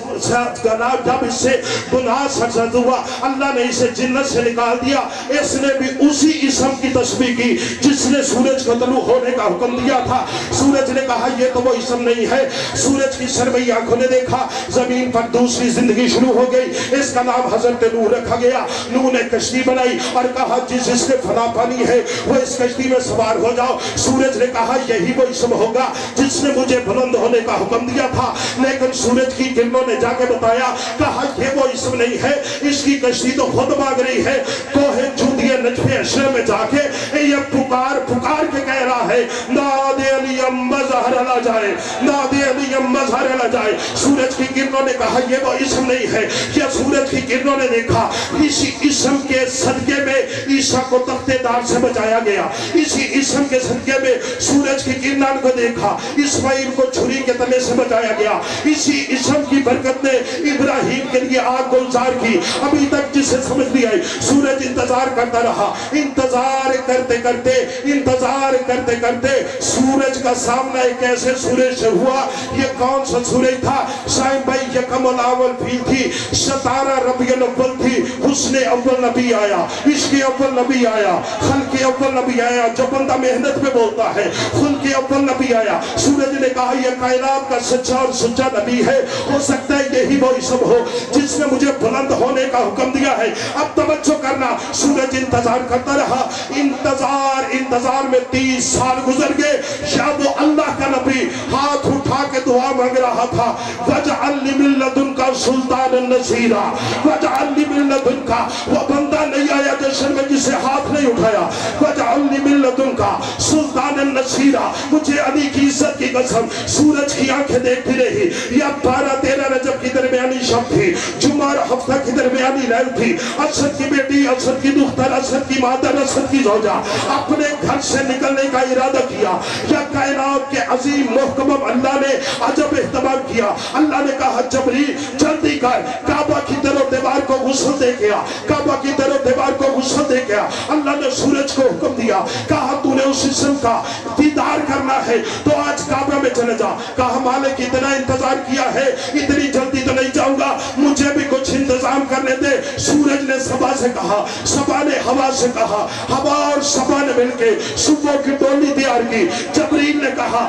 जब इससे गुनाह सरजद हुआ, अल्लाह ने इसे जिन्नत से निकाल दिया। इसने भी उसी इसम की तस्बीह की जिसने सूरज को तलू होने का हुक्म दिया था। सूरज ने कहा ये तो वो इसम नहीं है। सूरज की सरमई आंखों ने देखा, जमीन पर दूसरी जिंदगी शुरू हो गई। इसका नाम हजरत नूह रखा गया। नूह ने कश्ती बनाई और कहा जिसने फना पानी है वो इस कश्ती में सवार हो जाओ। सूरज ने कहा यही वो इसम होगा जिसने मुझे बुलंद होने का हुक्म दिया था। लेकिन सूरज की किरणों ने जाके बताया, कहा ये वो इसम नहीं है, इसकी कश्ती तो खुद भाग रही है। कोहे जूदिया नजफे अशर में जाके ये पुकार पुकार के कह रहा है, नादे अली अम्मा ज़हरा ला जाए, नादे अली अम्मा ज़हरा ला जाए। सूरज की किरणों ने कहा ये वो इसम नहीं है। या सूरज की किरणों ने देखा, इसी इसम के सदके में ईसा को तख्तेदार से बचाया गया। इसी इसम के सदके में सूरज की किरणों को देखा, इस्माइल को छुरी के तले से बचाया गया। इसी इसम की बरकत ने इब्राहिम के लिए आग गुलजार की। अभी तक जिसे समझ नहीं आई, सूरज इंतजार करता रहा। इंतजार करते करते इंतजार करते करते सूरज का सामना एक ऐसे सूरज से हुआ। ये कौन सा सूरज था साहिब भाई? ये कमल अव्वल भी थी, 17 रबीउल अव्वल थी। हुस्ने अव्वल नबी आया, इसके अव्वल नबी आया, खल्के अव्वल नबी आया। जो बंदा मेहनत में बोलता है, खुल्के अव्वल नबी आया। सूरज ने कहा यह कायनात का सच्चा और सच्चा नबी है। हो सकता है यही वो इसम हो जिसने मुझे बुलंद होने का हुक्म दिया है। अब तवज्जो करना, सूरज इंतजार करता रहा। इंतजार में 30 साल गुजर गए। या वो अल्लाह का नबी हाथ उठा के दुआ मांग रहा था, वजअलनी मिन लदुनका सुल्तानन नसीरा, वजअलनी मिन लदुनका। वो बंदा नहीं आया जश्न में जिसे हाथ नहीं उठाया। वजअलनी मिन लदुनका सुल्तानन नसीरा। मुझे अली की इज्जत की कसम, सूरज की आंखें देखती रही। या 12-13 रजब की दरमियानी शब थी, जुमा और हफ्ता की दरमियानी लैल थी। असद की बेटी, असद की दुख्तर, असद की मादर, असद की ज़ौजा अपने घर से निकलने का इरादा किया। या कायनात के अजीम मुहकम अल्लाह ने अजब एहतमाम किया। अल्लाह ने कहा जबरील जल्दी कर, काबा की तरफ दीवार को गुस्ल दे गया, काबा की तरफ दीवार को गुस्ल दे गया। अल्लाह ने सूरज को हुक्म दिया, कहा तूने उस जिस्म का दीदार करना है तो आज काबा में चले जा। कहा मालिक इतना इंतजार किया है, इतनी जल्दी तो नहीं जाऊंगा, मुझे भी कुछ इंतजाम करने दे। सूरज ने सबा से कहा, सबा ने हवा से कहा, हवा और सबा ने मिलके सुबह की टोली तैयार की। जबरील ने कहा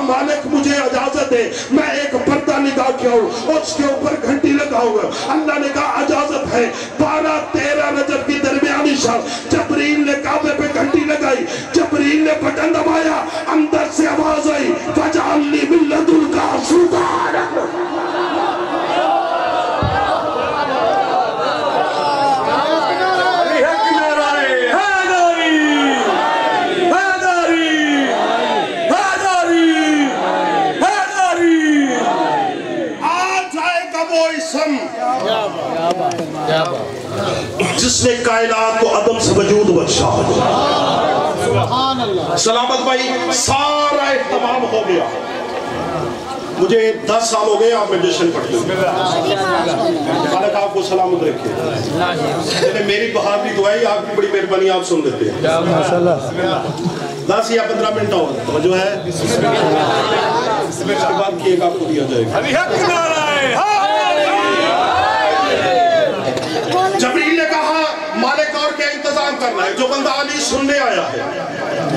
मालिक मुझे इजाजत दे, मैं एक पर्दा निकाल के आऊं, उसके ऊपर घंटी लगाऊंगा। अल्लाह ने कहा इजाजत है। 12-13 रजब की दरमियानी शब जबरील ने काबे पे घंटी लगाई। जबरील ने बटन दबाया, अंदर से आवाज आई, वजअलनी मिन लदुनका सुल्ताना। جس نے کائنات کو عدم سے وجود بخشا. سلامت بھائی سارا اہتمام ہو گیا. مجھے 10 سال ہو گئے آپ میں جشن پڑھتے ہیں. خالق آپ کو سلامت رکھے. میری بہادری دعائی آپ کی بڑی مہربانی آپ سن لیتے ہیں. 10 یا 15 منٹ اور توجہ ہے. اس کے بعد کیک آپ کو دیا جائے گا. جبریل نے کہا مالک اور کیا انتظام کرنا ہے؟ جو بندہ علی سننے آیا ہے.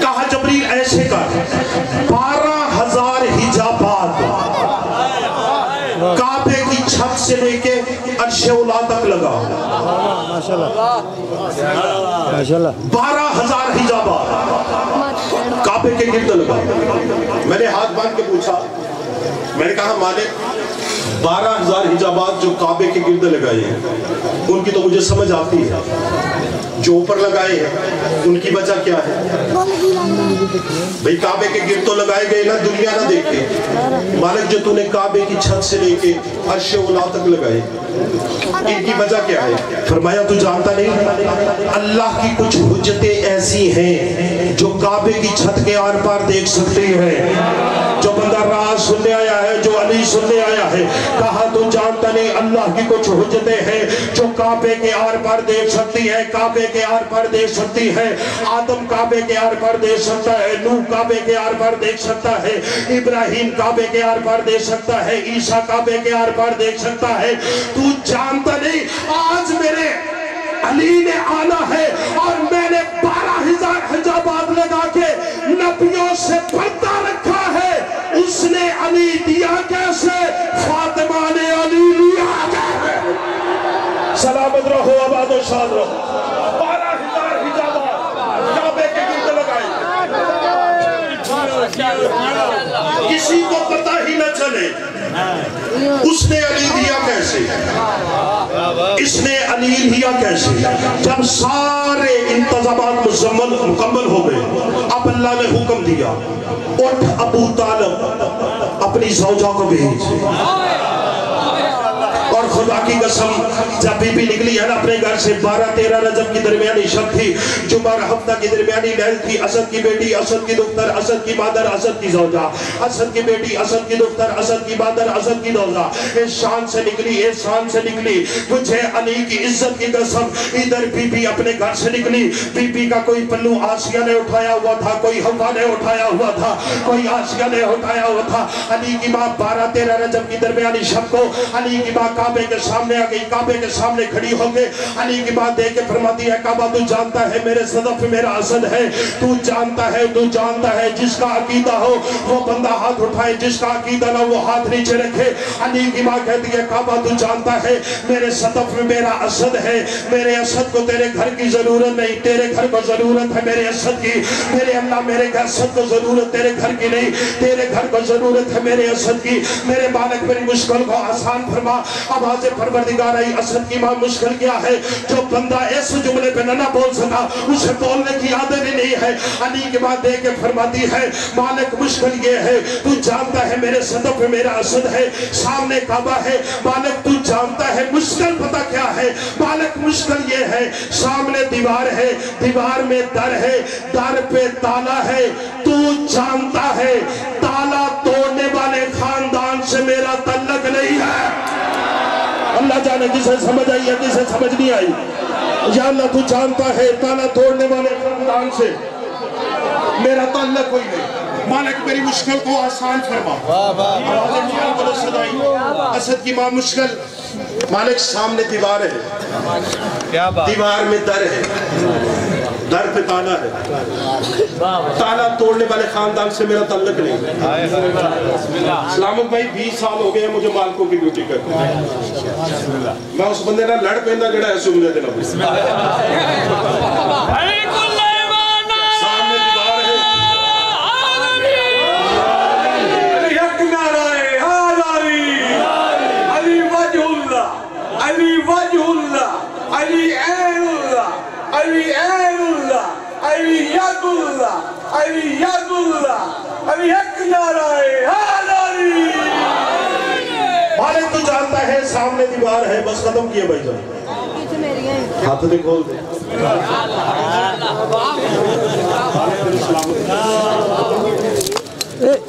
کہا جبریل ایسے کر 12,000 حجابات کعبے کی چھت سے لے کے عرش اولا تک لگا. 12,000 حجابات کعبے کے گرد لگا. میں نے ہاتھ باندھ کے پوچھا, میں نے کہا مالک 12,000 حجابات جو کعبے کے گرد لگائے ہیں ان کی تو مجھے سمجھ آتی ہے, جو اوپر لگائے ہیں ان کی وجہ کیا ہے؟ بھئی کعبے کے گرد تو لگائے گئے نا دنیا نہ دیکھے. مالک جو تو نے کعبے کی چھت سے لے کے عرش اولا تک لگائے ان کی وجہ کیا ہے؟ فرمایا تو جانتا نہیں اللہ کی کچھ حجتیں ایسی ہیں جو کعبے کی چھت کے آر پار دیکھ سکتی ہیں. جو بندہ راز سننے آیا ہے, جو علی سننے آیا ہے, کہا تو جانتا نہیں اللہ کی کچھ حجتیں ہیں جو کعبے کے آر پار دیکھ سکتی ہے. کعبے کے آر پار دیکھ سکتی ہے. آدم کعبے کے آر پار دیکھ سکتا ہے, نوح کعبے کے آر پار دیکھ سکتا ہے, ابراہیم کعبے کے آر پار دیکھ سکتا ہے, عیسیٰ کعبے کے آر پار دیکھ سکتا ہے. تو جانتا نہیں آج میرے علی نے آنا ہے اور میں نے 12,000 حجابات لگا کے نبیوں سے پردہ رکھا ہے. اس نے علی دیا کیسے؟ فاطمہ نے علی لیا کیسے؟ سلامت رہو, آباد و شاد رہو. 12,000 حجابات کعبے کے گرد لگائے, کسی کو پتہ ہی نہ چلے. اس نے علی دیا کیسے؟ اس نے علی دیا کیسے؟ جب سارے انتظامات مکمل ہو گئے, اب اللہ نے حکم دیا اٹھ ابو طالب اپنی زوجہ کو بھیج. اور خدا کی قسم جب بی بی نکلی ہے نا اپنے گھر سے 12-13 رجب کی درمیانی شب تھی, جمعہ ہفتہ کی درمیانی لیل تھی. اسد کی بیٹی, اسد کی دختر, اسد کی مادر, اسد کی زوجہ, اسد کی بیٹی, اسد کی دختر, اسد کی مادر, اسد کی زوجہ. اس شان سے نکلی, اس شان سے نکلی. مجھے علی کی عزت کی قسم ادھر بی بی اپنے گھر سے نکلی. بی بی کا کوئی پلو آسیہ نے اٹھایا ہوا تھا, کوئی حوا نے اٹھایا ہوا تھا, کوئی آسیہ نے اٹھایا ہوا تھا. علی کی ماں 12-13 رجب کی درمیانی شب کو علی کی ماں کعبے کے سامنے آ گئی, کعبے کے سامنے کھڑی ہو گئے. علی کی بات دیکھ کے فرماتی ہے کعبہ تو جانتا ہے میرے صدف میرا اسد ہے, تو جانتا ہے جس کا عقیدہ ہو وہ بندہ ہاتھ اٹھائے, جس کا عقیدہ نہ وہ ہاتھ نیچے رکھے. علی کی ماں کہتی ہے کعبہ تو جانتا ہے میرے صدف میں میرا اسد ہے, میرے اسد کو تیرے گھر کی ضرورت نہیں, تیرے گھر کو ضرورت ہے میرے اسد کی. میرے اللہ میرے اسد کو ضرورت تیرے گھر کی نہیں, تیرے گھر کو ضرورت ہے میرے اسد کی. میرے مالک میری مشکل کو آسان فرما. آواز پروردگار آئی, اسد کی ماں مشکل کیا ہے؟ جو بندہ اس جملے پہ نہ بول سکا اسے بولنے کی عادت ہی نہیں ہے. علی کی بات دیکھ کے فرماتی ہے مالک مشکل یہ ہے, تو جانتا ہے میرے صدف میں میرا اسد ہے, سامنے کعبہ ہے. مالک تو جانتا ہے مشکل پتہ کیا ہے؟ مالک مشکل یہ ہے سامنے دیوار ہے, دیوار میں در ہے, در پہ تالا ہے. تو جانتا ہے تالا توڑنے والے خاندان سے میرا تعلق نہیں ہے. اللہ جانے کسے سمجھ آئی ہے کسے سمجھ نہیں آئی. یا اللہ تو جانتا ہے تالا توڑنے والے خاندان سے میرا تعلق کوئی نہیں. مالک میری مشکل کو آسان فرما. اسد کی ماں مشکل. مالک سامنے دیوار ہے, دیوار میں در ہے, در پہ تالا ہے. تالا توڑنے والے خاندان سے میرا تعلق نہیں. سلامت بھائی 20 سال ہو گئے ہیں مجھے مالکوں کی ڈیوٹی کرتے ہیں. میں اس بندے نہ لڑ پہندا جڑا ایسے مجھے دینا. سامنے دیوار ہے, علی وجہ اللہ, علی عین اللہ, علی عین اللہ, علی ید اللہ, علی ید اللہ, علی ایک نعرہ حیدری. مالک تو جانتا ہے سامنے دیوار ہے, بس ختم کیا بھائی جان. ہاتھ میں کھول دیں.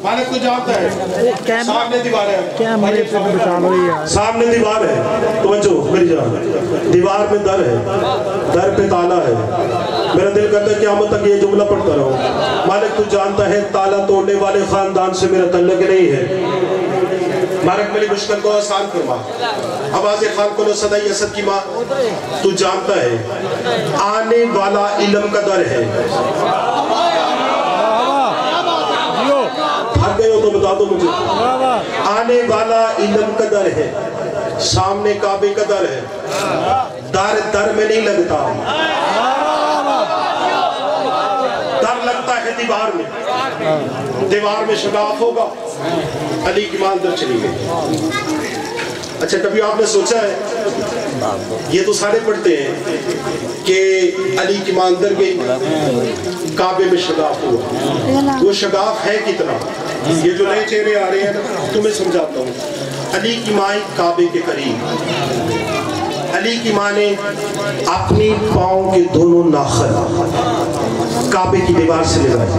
مالک تو جانتا ہے سامنے دیوار ہے, سامنے دیوار ہے. توجہ میری جان, دیوار میں در ہے, در پہ تالا ہے. میرا دل کرتا ہے قیامت تک یہ جملہ پڑھتا رہوں. مالک تو جانتا ہے تالا توڑنے والے خاندان سے میرا تعلق نہیں ہے. مالک میری مشکل کو آسان فرما. آواز خالق و صدای اسد کی ماں, تو جانتا ہے آنے والا علم کا در ہے. بھاگ گئے ہو تو بتا دو مجھے. آنے والا علم کا در ہے, سامنے کعبے کا در ہے. در در میں نہیں لگتا, در لگتا ہے دیوار میں. دیوار میں شگاف ہوگا. علی کی ماں اندر چلی گئی. اچھا کبھی آپ نے سوچا ہے, یہ تو سارے پڑھتے ہیں کہ علی کی ماں اندر گئی, کعبے میں شگاف ہوا. وہ شگاف ہے کتنا؟ یہ جو نئے چہرے آ رہے ہیں نا, تمہیں سمجھاتا ہوں. علی کی ماں کعبے کے قریب, علی کی ماں نے اپنی پاؤں کے دونوں ناخن کعبے کی دیوار سے لگائے.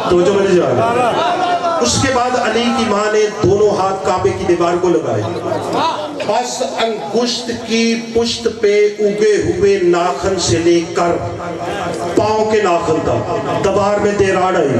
تو جو میری جان, اس کے بعد علی کی ماں نے دونوں ہاتھ کعبے کی دیوار کو لگائے. بس انگشت کی پشت پہ اگے ہوئے ناخن سے لے کر پاؤں کے ناخن تک دیوار میں دیراڑ آئی.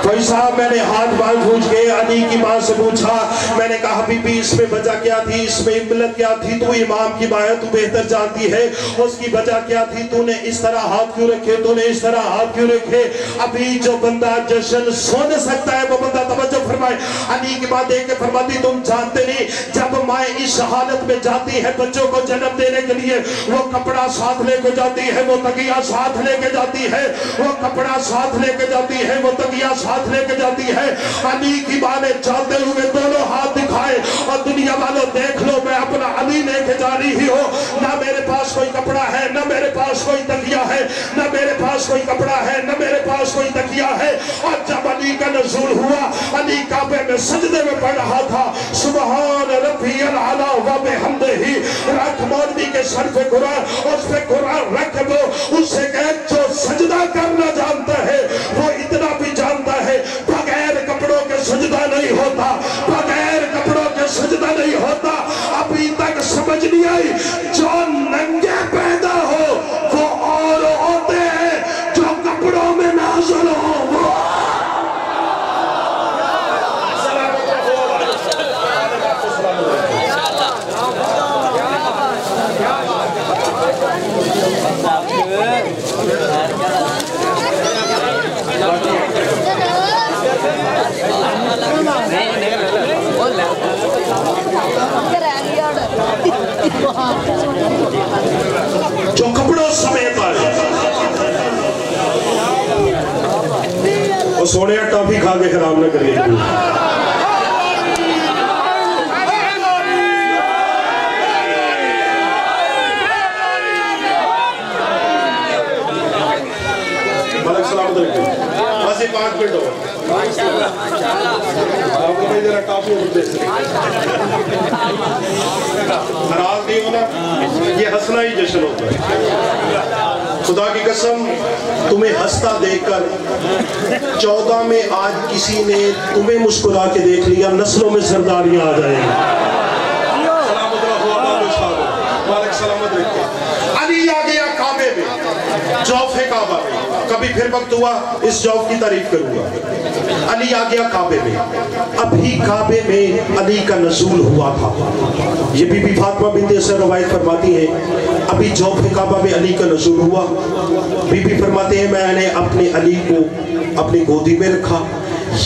بھائی صاحب میں نے ہاتھ بال پوچھ گئے. علی کی ماں سے پوچھا, میں نے کہا بی بی اس میں وجہ کیا تھی, اس میں علت کیا تھی؟ تو امام کی ماں ہے, تو بہتر جانتی ہے. اس کی وجہ کیا تھی؟ تو نے اس طرح ہاتھ کیوں رکھے, تو نے اس طرح ہاتھ کیوں رکھے؟ ابھی جو بندہ جشن سونے سکتا ہے وہ بندہ توجہ فرمائے. علی کی ماں دیکھ کے فرماتی تم جانتے نہیں, جب ماں اس حالت میں جاتی ہے بچوں کو جنم دینے کے لیے, وہ کپڑا ساتھ لے کے جاتی ہے, وہ تکیہ ساتھ لے کے جاتی ہے, وہ کپڑا ساتھ لے کے جاتی ہے, وہ تکیہ ساتھ لے کے جاتی ہے. علی کی ماں نے چلتے ہوئے دونوں ہاتھ دکھائے, اور دنیا والوں دیکھ لو میں اپنا علی لے کے جا رہی ہوں. نہ میرے پاس کوئی کپڑا ہے, نہ میرے پاس کوئی تکیہ ہے, نہ میرے پاس کوئی کپڑا ہے, نہ میرے پاس کوئی تکیہ ہے. اور جب علی کا نزول ہوا, علی کعبے میں سجدے میں پڑھ رہا تھا, سبحان ربی العلا و بحمدہ. رکھ مولوی کے سر پہ قرآن, اس پہ قرآن رکھ دو, اس سے کہ جو سجدہ کرنا جانتا ہے وہ اتنا بھی جانتا ہے بغیر کپڑوں کے سجدہ نہیں ہوتا, بغیر کپڑوں کے سجدہ نہیں ہوتا. ابھی تک سمجھ نہیں آئی, جو ننگے پیدا ہو وہ اور ہوتے ہیں, جو کپڑوں میں نازل ہو وہ جو کپڑوں سمیت آئے. وہ سونے ٹافی کھا کے خراب نہ کریے. ملک سلامت رکھیں, بس ایک 5 منٹ ہو. آپ کو میں ذرا ٹافی ہو دے سکتے ناراض نہیں ہونا, یہ ہنسنا ہی جشن ہوتا ہے. خدا کی قسم تمہیں ہنستا دیکھ کر 14 میں آج کسی نے تمہیں مسکرا کے دیکھ لیا, نسلوں میں سرداریاں آ جائیں گی. سلامت رہو, آباد و شاد ہو, مالک سلامت رکھے. علی آ گیا کعبے میں, جوف کعبہ میں. کبھی پھر وقت ہوا اس جوف کی تعریف کروں گا. علی آ گیا کعبے میں. ابھی کعبے میں علی کا نزول ہوا تھا. یہ بی بی فاطمہ بنت اسد روایت فرماتی ہیں, ابھی جوف کعبہ میں علی کا نزول ہوا. بی بی فرماتے ہیں میں نے اپنے علی کو اپنی گودی میں رکھا,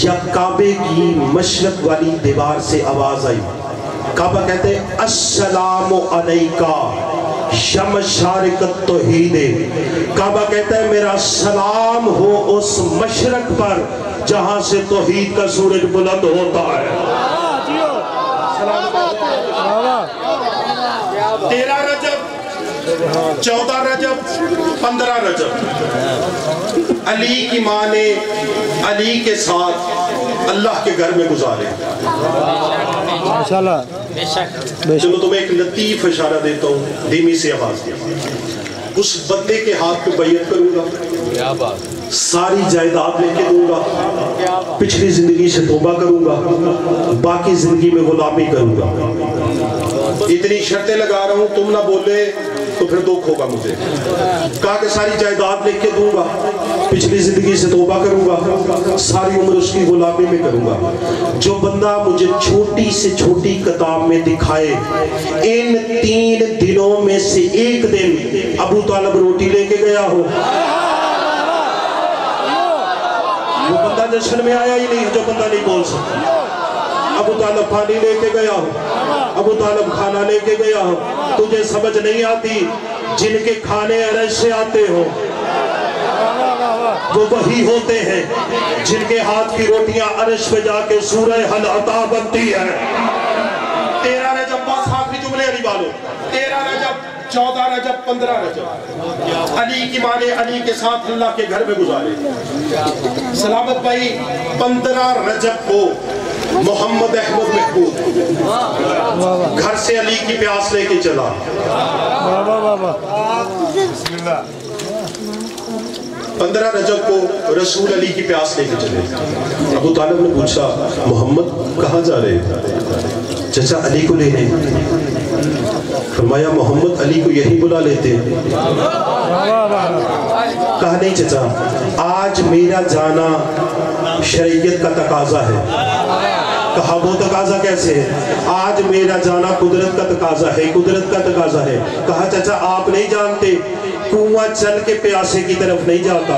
یا کعبے کی مشرق والی دیوار سے آواز آئی. کعبہ کہتے ہیں السلام علیکہ شم شارق التوحید. کعبہ کہتا ہے میرا سلام ہو اس مشرق پر جہاں سے توحید کا سورج بلند ہوتا ہے. 13 رجب, 14 رجب, 15 رجب علی کی ماں نے علی کے ساتھ अल्लाह के घर में गुजारे। चलो तुम्हें एक लतीफ इशारा देता हूँ, धीमी सी आवाज में। उस बंदे के हाथ पे बैयत करूंगा, सारी जायदाद लेके दूंगा, पिछली जिंदगी से तौबा करूंगा, बाकी जिंदगी में गुलामी करूंगा। इतनी शर्तें लगा रहा हूं, तुम ना बोले तो फिर दुख होगा मुझे। कहा कि सारी जायदाद लेके दूंगा, पिछली जिंदगी से तौबा करूंगा, सारी उम्र उसकी गुलामी में करूंगा। जो बंदा मुझे छोटी से छोटी किताब में दिखाए, इन 3 दिनों में से एक दिन अबू तालिब रोटी लेके गया हो, वो बंदा जश्न में आया ही नहीं, जो बंदा नहीं बोल सकता। अबू तालिब पानी लेके गया हो, अबू तालिब खाना लेके गया हो, तुझे समझ नहीं आती, जिनके खाने अरश से आते हो वो वही होते हैं जिनके हाथ की रोटियां अरश पे जाके सूरह हल अता बनती है। 13 रजब, बस आखिरी जुमले अली वालों, 13 रजब, 14 रजब, 15 रजब अली की माने अली के साथ अल्लाह के घर में गुजारे। सलामत भाई 15 रजब को मोहम्मद अहमद महबूब घर से अली की प्यास लेके चला। 15 रजब को रसूल अली की प्यास लेके चले। अबू तालिब ने पूछा, मोहम्मद कहाँ जा रहे? चचा अली को लेने। फरमाया मोहम्मद अली को यही बुला लेते। कहा नहीं चचा, आज मेरा जाना शरीयत का तकाजा है। कहा वो तकाजा कैसे है? आज मेरा जाना कुदरत का तकाजा है, कुदरत का तकाजा है। कहा चाचा आप नहीं जानते, कुआं चल के प्यासे की तरफ नहीं जाता,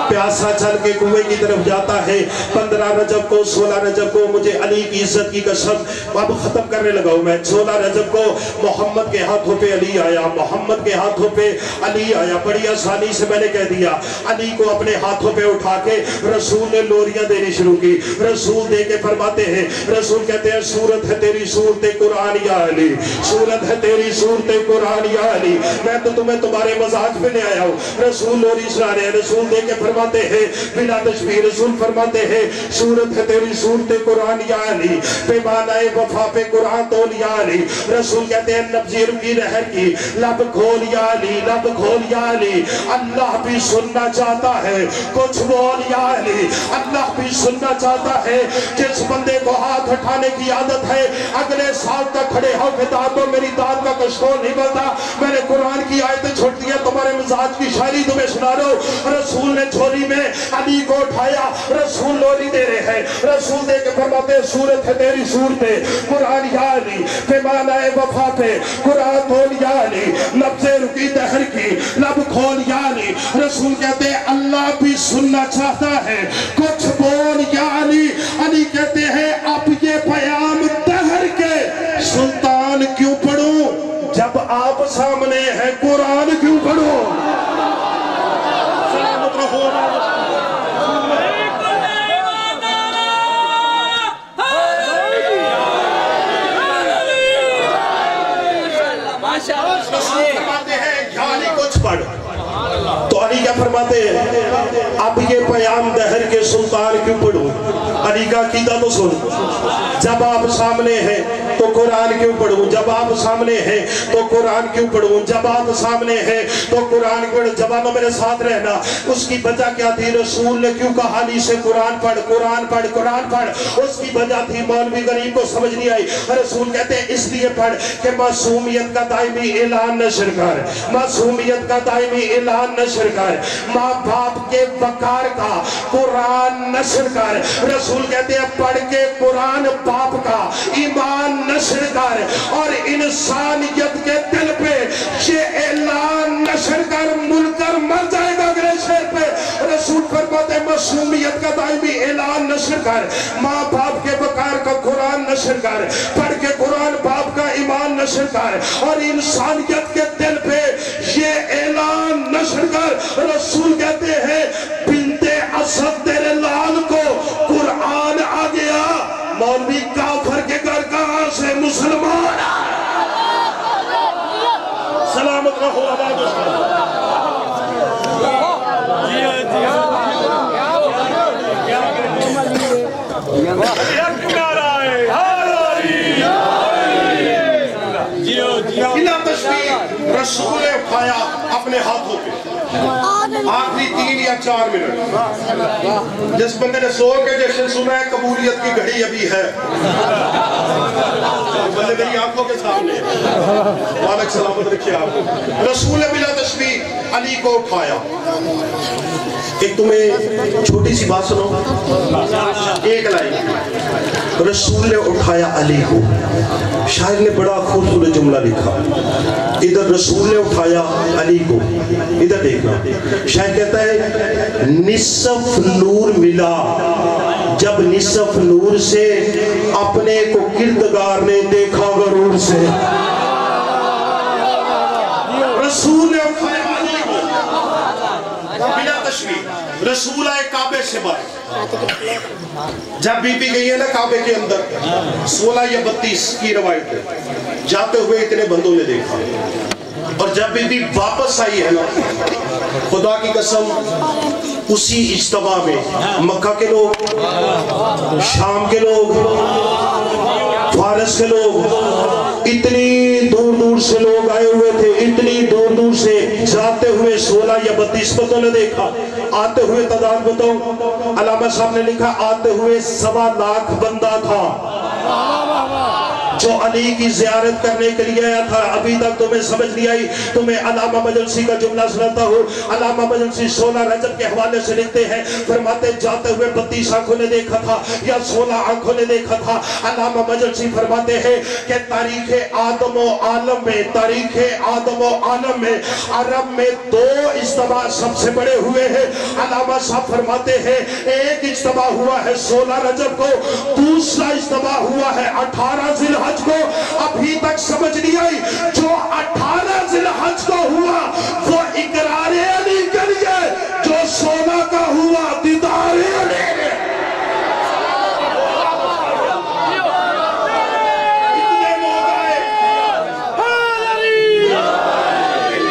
प्यासा चल के कुएं की तरफ जाता है। 15 रजब को, 16 रजब को मुझे अली की इज्जत की कसम, अब खत्म करने लगा हूं मैं। 16 रजब को मोहम्मद के हाथों पे अली आया, मोहम्मद के हाथों पे अली आया। बड़ी आसानी से मैंने कह दिया। अली को अपने हाथों पे उठा के रसूल ने लोरियां देनी शुरू की। रसूल दे के फरमाते हैं, रसूल कहते हैं सूरत है तेरी सूरत कुरान या अली, सूरत है तेरी सूरत कुरान या अली। मैं तो तुम्हें तुम्हारे मजाक पे ले आया हूँ। रसूल लोरी सुना रहे हैं, रसूल दे के फरमाते हैं बिना तशबीह, रसूल फरमाते हैं सूरत है तेरी सूरत कुरान या अली, पैमानाए वफा पे कुरान तोल या अली। रसूल कहते हैं नब्जीर की लहर की लब खोल या अली, लब खोल या अली। अल्लाह भी सुनना चाहता है, कुछ बोल या अली। अल्लाह भी सुनना चाहता है। जिस बंदे को हाथ उठाने की आदत है, अगले साल तक खड़े हो के दांतों मेरी दांत का कशकोल नहीं बनता। मैंने कुरान की आयतें छोड़ दी है, तुम्हारे मिजाज की शायरी तुम्हें सुना रहा हूँ। रसूल ने झोली में अली को उठाया, रसूल लोरी दे रहे हैं। रसूल दे के फरमाते सूरत है तेरी सूरत कुरान या अली, पैमानाए वफा पे कुरान तोल या अली, नब्ज़े रुकी दहर की लब खोल या अली। रसूल कहते हैं अल्लाह भी सुनना चाहता है, कुछ बोल या अली। अली कहते हैं अब ये पयाम दहर के सुल्तान क्यों पढ़ूं, जब आप सामने है कुरान क्यों पढ़ूं। सलामत रहो। कुछ पढ़ तो अली क्या फरमाते हैं, अब ये पयाम दहर के सुल्तान क्यों पढ़ूं। अली का कीदा तो सुन, जब आप सामने हैं तो कुरान क्यों पढ़ूं, जब आप सामने हैं तो कुरान क्यों पढ़ूं, जब आप सामने हैं तो कुरान पढ़। जवानों मेरे साथ रहना। उसकी वजह क्या थी? रसूल ने क्यों कहा अली से कुरान पढ़, कुरान पढ़, कुरान पढ़। उसकी वजह थी मौलवी गरीब को समझ नहीं आई। रसूल कहते हैं इसलिए पढ़ कि मासूमियत का दायमी ऐलान नशर कर, मासूमियत का दायमी ऐलान नशर कर, माँ बाप के वकार का कुरान नशर कर। रसूल कहते हैं पढ़ के कुरान बाप का ईमान नशर कर और इंसानियत के दिल पे ये ऐलान नशर कर, मुनकर मर जाएगा अगले शेर पे। रसूल फरमाते मासूमियत का दायमी ऐलान नशर कर, माँ बाप के वकार का कुरान नशर कर, पढ़ के कुरान बाप का ईमान नशर कर और इंसानियत के दिल पे ये ऐलान नशर कर। रसूल कहते हैं बिनते असद तेरे लाल को कुरान आ गया, मौलवी काफर के घर कहां से मुसलमान। सलामत रहो। आवाज रसूल ने उठाया अपने हाथों पे आखिरी 3 या 4 मिनट, जिस बंदे ने सो के जश्न सुना है कबूलियत की घड़ी अभी है, बंदे मेरी आंखों के सामने, मालिक सलामत रखिए आपको। रसूल ने बिला तशबीह अली को उठाया। एक तुम्हें छोटी सी बात सुनो, एक लाइन, रसूल ने उठाया अली को। शायर ने बड़ा खूबसूरत जुमला लिखा, इधर रसूल ने उठाया अली को, इधर देखना, शायर कहता है निसफ नूर मिला जब निसफ नूर से अपने को किरदगार ने देखा गरूर से। रसूल ने उठाया अली को बिना तशबीह। रसूल आए काबे से बाहर, जब बीबी गई है ना काबे के अंदर 16 या 32 की रवायत है, जाते हुए इतने बंदों ने देखा, और जब बीबी वापस आई है ना, खुदा की कसम उसी इज्तिमा में मक्का के लोग, शाम के लोग, फारस के लोग, इतनी दूर दूर से लोग आए हुए थे, इतनी दूर दूर से जाते हुए 16 या 32 बंदों ने देखा। आते हुए तादाद बताऊं, अलामा साहब ने लिखा आते हुए 1.25 लाख बंदा था जो अली की ज़ियारत करने के लिए आया था। अभी तक तुम्हें समझ नहीं आई, तुम्हें अलामा मजलसी का जुमला सुनाता हूँ। अलामा मजलसी 16 रजब के हवाले से लिखते हैं, फरमाते जाते हुए 32 आंखों ने देखा था या 16 आंखों ने देखा था। अलामा मजलसी फरमाते हैं कि तारीखे आदम व आलम में, तारीखे आदम व आलम में अरब में 2 इज्तिमा सबसे बड़े हुए हैं। अलामा साहब फरमाते हैं एक इज्तिमा हुआ है 16 रजब को, दूसरा इज्तिमा हुआ है 18 जिलहज को। अभी तक समझ नहीं आई, जो 18 जिलहज को हुआ वो इकरार अली के लिए, जो 16 का हुआ दीदार अली।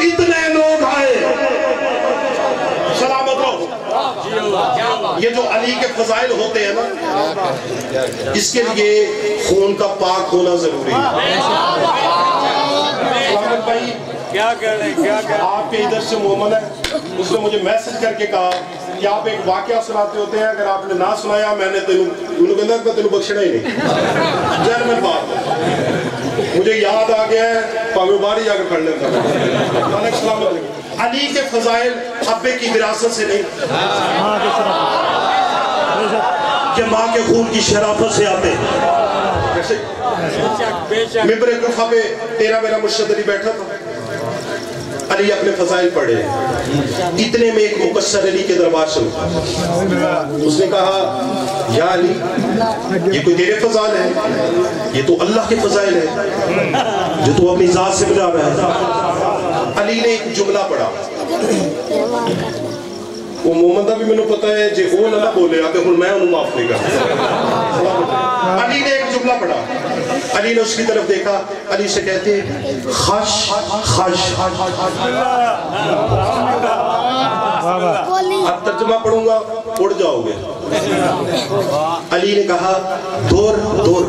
इतने लोग आए, सलामत रहो। ये जो अली के फजाइल होते हैं ना, इसके लिए खून का पाक होना जरूरी है। भाई क्या कह रहे हैं, आपके इधर से मोहम्मद है, उसने मुझे मैसेज करके कहा कि आप एक वाकया सुनाते होते हैं, अगर आपने ना सुनाया मैंने तेनू बख्शना ही नहीं। जर्मन बात मुझे याद आ गया है, पावे बारी जाकर पढ़ लेता। अली के फजाइल अब्बे की विरासत से नहीं, कि माँ के खून की शराफत से आते। जैसे मिंबर कुफा पे तेरा मेरा मुर्शिद अली बैठा था, अली अपने फजाइल पढ़े, इतने में एक मुकस्सर अली के दरबार से उठा, उसने कहा या अली ये कोई तेरे फजाइल है, ये तो अल्लाह के फजाइल है जो तू अपनी जात से मिला रहा है। अली ने एक जुमला पढ़ा, वो मोहम्मद का भी मैंने पता है, जे वो ना बोले आगे हुन मैं उन्हें माफ नहीं करता। अली ने एक जुमला पढ़ा, अली ने उसकी तरफ देखा, अली से कहते खश खश। अब तर्जुमा पढ़ूंगा उड़ जाओगे। अली ने कहा दूर दूर।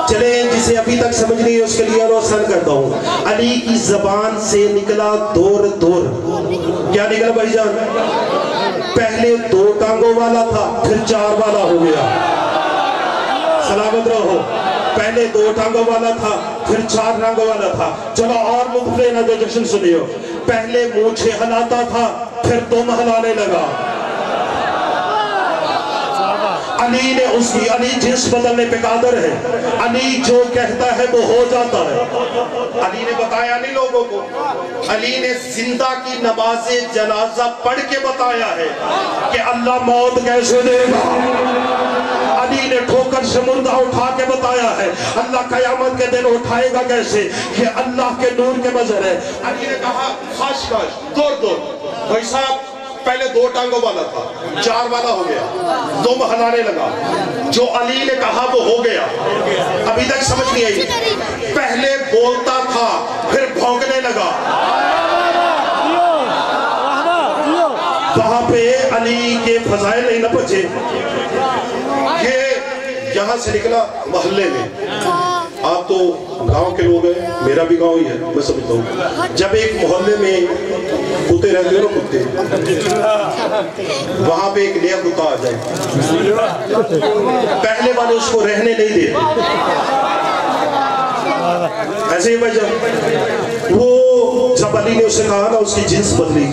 चले जिसे अभी तक समझ नहीं है उसके लिए रोशन करता हूँ। अली की जबान से निकला दूर दूर। क्या निकला भाईजान? पहले 2 टांगों वाला था, फिर 4 वाला हो गया। सलामत रहो। पहले 2 टांगों वाला था, फिर 4 टांगों वाला था। चलो और मुख्तलिफ ना जश्न सुनियो। पहले मूंछें हिलाता था, फिर दुम हिलाने लगा। अली ने उसकी, अली जिस बदलने पे कादर है, अली जो कहता है वो हो जाता है। अली ने बताया नहीं लोगों को, अली ने जिंदा की नमाज़े जनाजा पढ़ के बताया है कि अल्लाह मौत कैसे देगा। अली ने ठोकर से मुर्दा उठा के बताया है अल्लाह कयामत के दिन उठाएगा कैसे, ये अल्लाह के नूर के मजर है। अली ने कहा खाश खाश दौड़ दौड़। भाई साहब पहले 2 टांगों वाला था, 4 वाला हो गया, दुम हिलाने लगा। जो अली ने कहा वो हो गया। अभी तक समझ नहीं आई। पहले बोलता था, फिर भौंकने लगा। वहां पे अली के फजाइल नहीं न बचे। ये यहां से निकला मोहल्ले में, آپ تو گاؤں کے لوگ ہیں، میرا بھی گاؤں ہی ہے، میں سمجھتا ہوں جب ایک محلے میں کتے رہتے ہیں نا کتے، وہاں پہ ایک نیا کتا آ جائے، پہلے والے اس کو رہنے نہیں دیتے، ایسے ہی بھائی جان وہ جب علی نے اسے کہا نا اس کی جنس بدلی،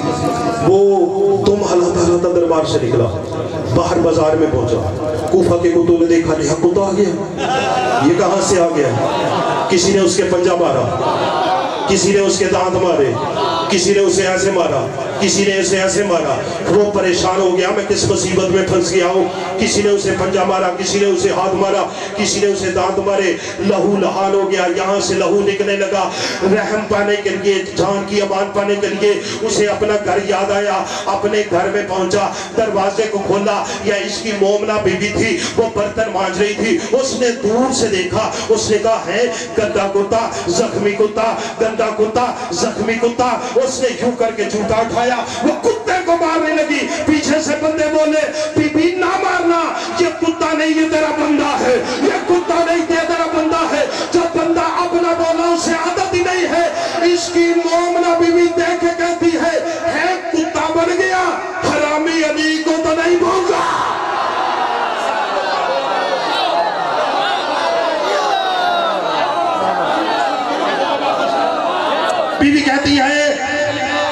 وہ تم ہلاتا ہلاتا دربار سے نکلا، باہر بازار میں پہنچا، کوفہ کے کتوں نے دیکھا نیا کتا آ گیا، یہ کہاں سے آ گیا؟ کسی نے اس کے پنجہ مارا، کسی نے اس کے دانت مارے، کسی نے اسے ایسے مارا، کسی نے اسے ایسے مارا، وہ پریشان ہو گیا میں کس مصیبت میں پھنس گیا ہوں، کسی نے اسے پنجہ مارا، کسی نے اسے ہاتھ مارا، کسی نے اسے دانت مارے، لہو لہان ہو گیا، یہاں سے لہو نکلنے لگا، رحم پانے کے لیے، جان کی امان پانے کے لیے اسے اپنا گھر یاد آیا، اپنے گھر میں پہنچا، دروازے کو کھولا، یا اس کی مومنہ بی بی تھی، وہ برتن مانج رہی تھی، اس نے دور سے دیکھا، اس نے کہا ہے گندا کتا، زخمی کتا، گندا کتا، زخمی کتا، اس نے یوں کر کے جھوٹا اٹھایا، وہ کتے کو مارنے لگی، پیچھے سے بندے بولے بی بی نہ مارنا، یہ کتا نہیں یہ تیرا بندہ ہے، یہ کتا نہیں یہ تیرا بندہ ہے، جب بندہ اپنا بولا اسے عادت ہی نہیں ہے، اس کی مومنہ بی بی دیکھ کے کہتی ہے کتا بن گیا، حرامی علی کو تو نہیں بھولتا۔ بی بی کہتی ہے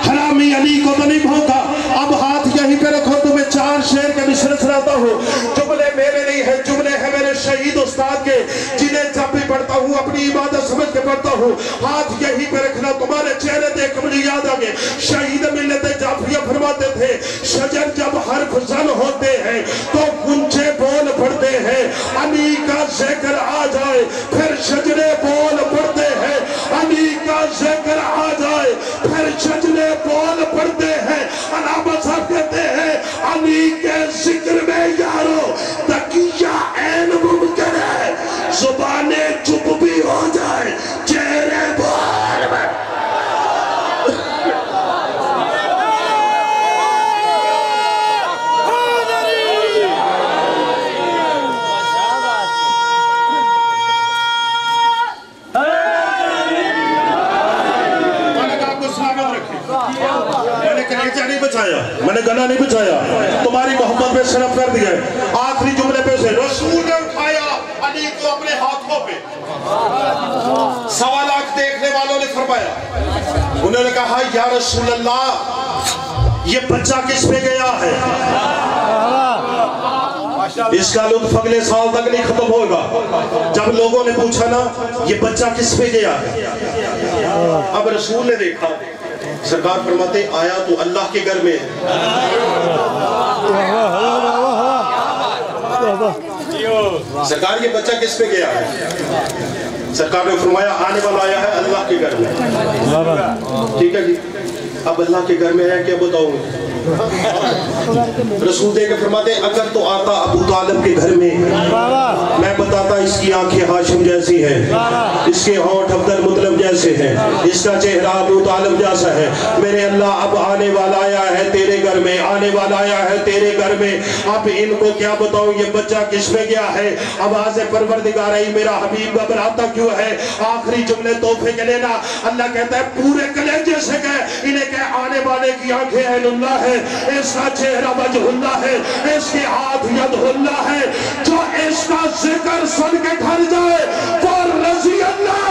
حرامی علی کو تو نہیں بھونکا، اب ہاتھ یہیں پہ رکھو، تمہیں 4 شعر کے مصرع سناتا ہوں، جملے میرے نہیں ہیں، جملے ہیں میرے شہید استاد کے، جنہیں جب بھی پڑھتا ہوں اپنی عبادت سمجھ کے پڑھتا ہوں، ہاتھ یہیں پہ رکھنا، تمہارے چہرے دیکھ مجھے یاد آگے، شہید ملت جعفریہ فرماتے تھے شجر جب حرف زن ہوتے ہیں تو گنچے بول پڑتے ہیں، علی کا ذکر آ جائے پھر شجرے بول پڑتے ہیں، علی کا ذکر آ جائے پھر شجرے بول پڑتے ہیں، علامہ صاحب کہتے ہیں علی کے ذکر میں یارو تقیہ عین ممکن ہے، زبانیں چپ بھی ہو جائے چہرے بول میں میں نے گلا نہیں بچایا، تمہاری محبت میں صرف کر دیا ہے، آخری جملے پہ سے رسول نے اٹھایا علی کو اپنے ہاتھوں پہ، 1.25 لاکھ دیکھنے والوں نے فرمایا، انہوں نے کہا یا رسول اللہ یہ بچہ کس پہ گیا ہے؟ اس کا لطف اگلے سال تک نہیں ختم ہوگا، جب لوگوں نے پوچھا نا یہ بچہ کس پہ گیا ہے، اب رسول نے دیکھا، سرکار فرماتے آیا تو اللہ کے گھر میں، سرکار یہ بچہ کس پہ گیا ہے؟ سرکار نے فرمایا آنے والا آیا ہے اللہ کے گھر میں، ٹھیک ہے جی، اب اللہ کے گھر میں ہے کیا بتاؤں؟ رسول دے کے فرماتے اگر تو آتا ابو طالب کے گھر میں، میں بتاتا اس کی آنکھیں ہاشم جیسی ہیں، اس کے ہونٹ عبد المطلب جیسے ہیں، اس کا چہرہ ابو طالب جیسا ہے، میرے اللہ اب آنے والا آیا ہے تیرے گھر میں، آنے والا آیا ہے تیرے گھر میں، اب ان کو کیا بتاؤں یہ بچہ کس میں گیا ہے؟ آواز پروردگار ای میرا حبیب گھبراتا کیوں ہے؟ آخری جملے تحفے کے لینا، اللہ کہتا ہے پورے کلیجے سے کہے انہیں کہ آنے والے کی آنکھیں اہل اللہ ہے، اس کا چہرہ وجہ اللہ ہے، اس کے ہاتھ ید اللہ ہے، جو اس کا ذکر سن کے گھر جائے وہ رضی اللہ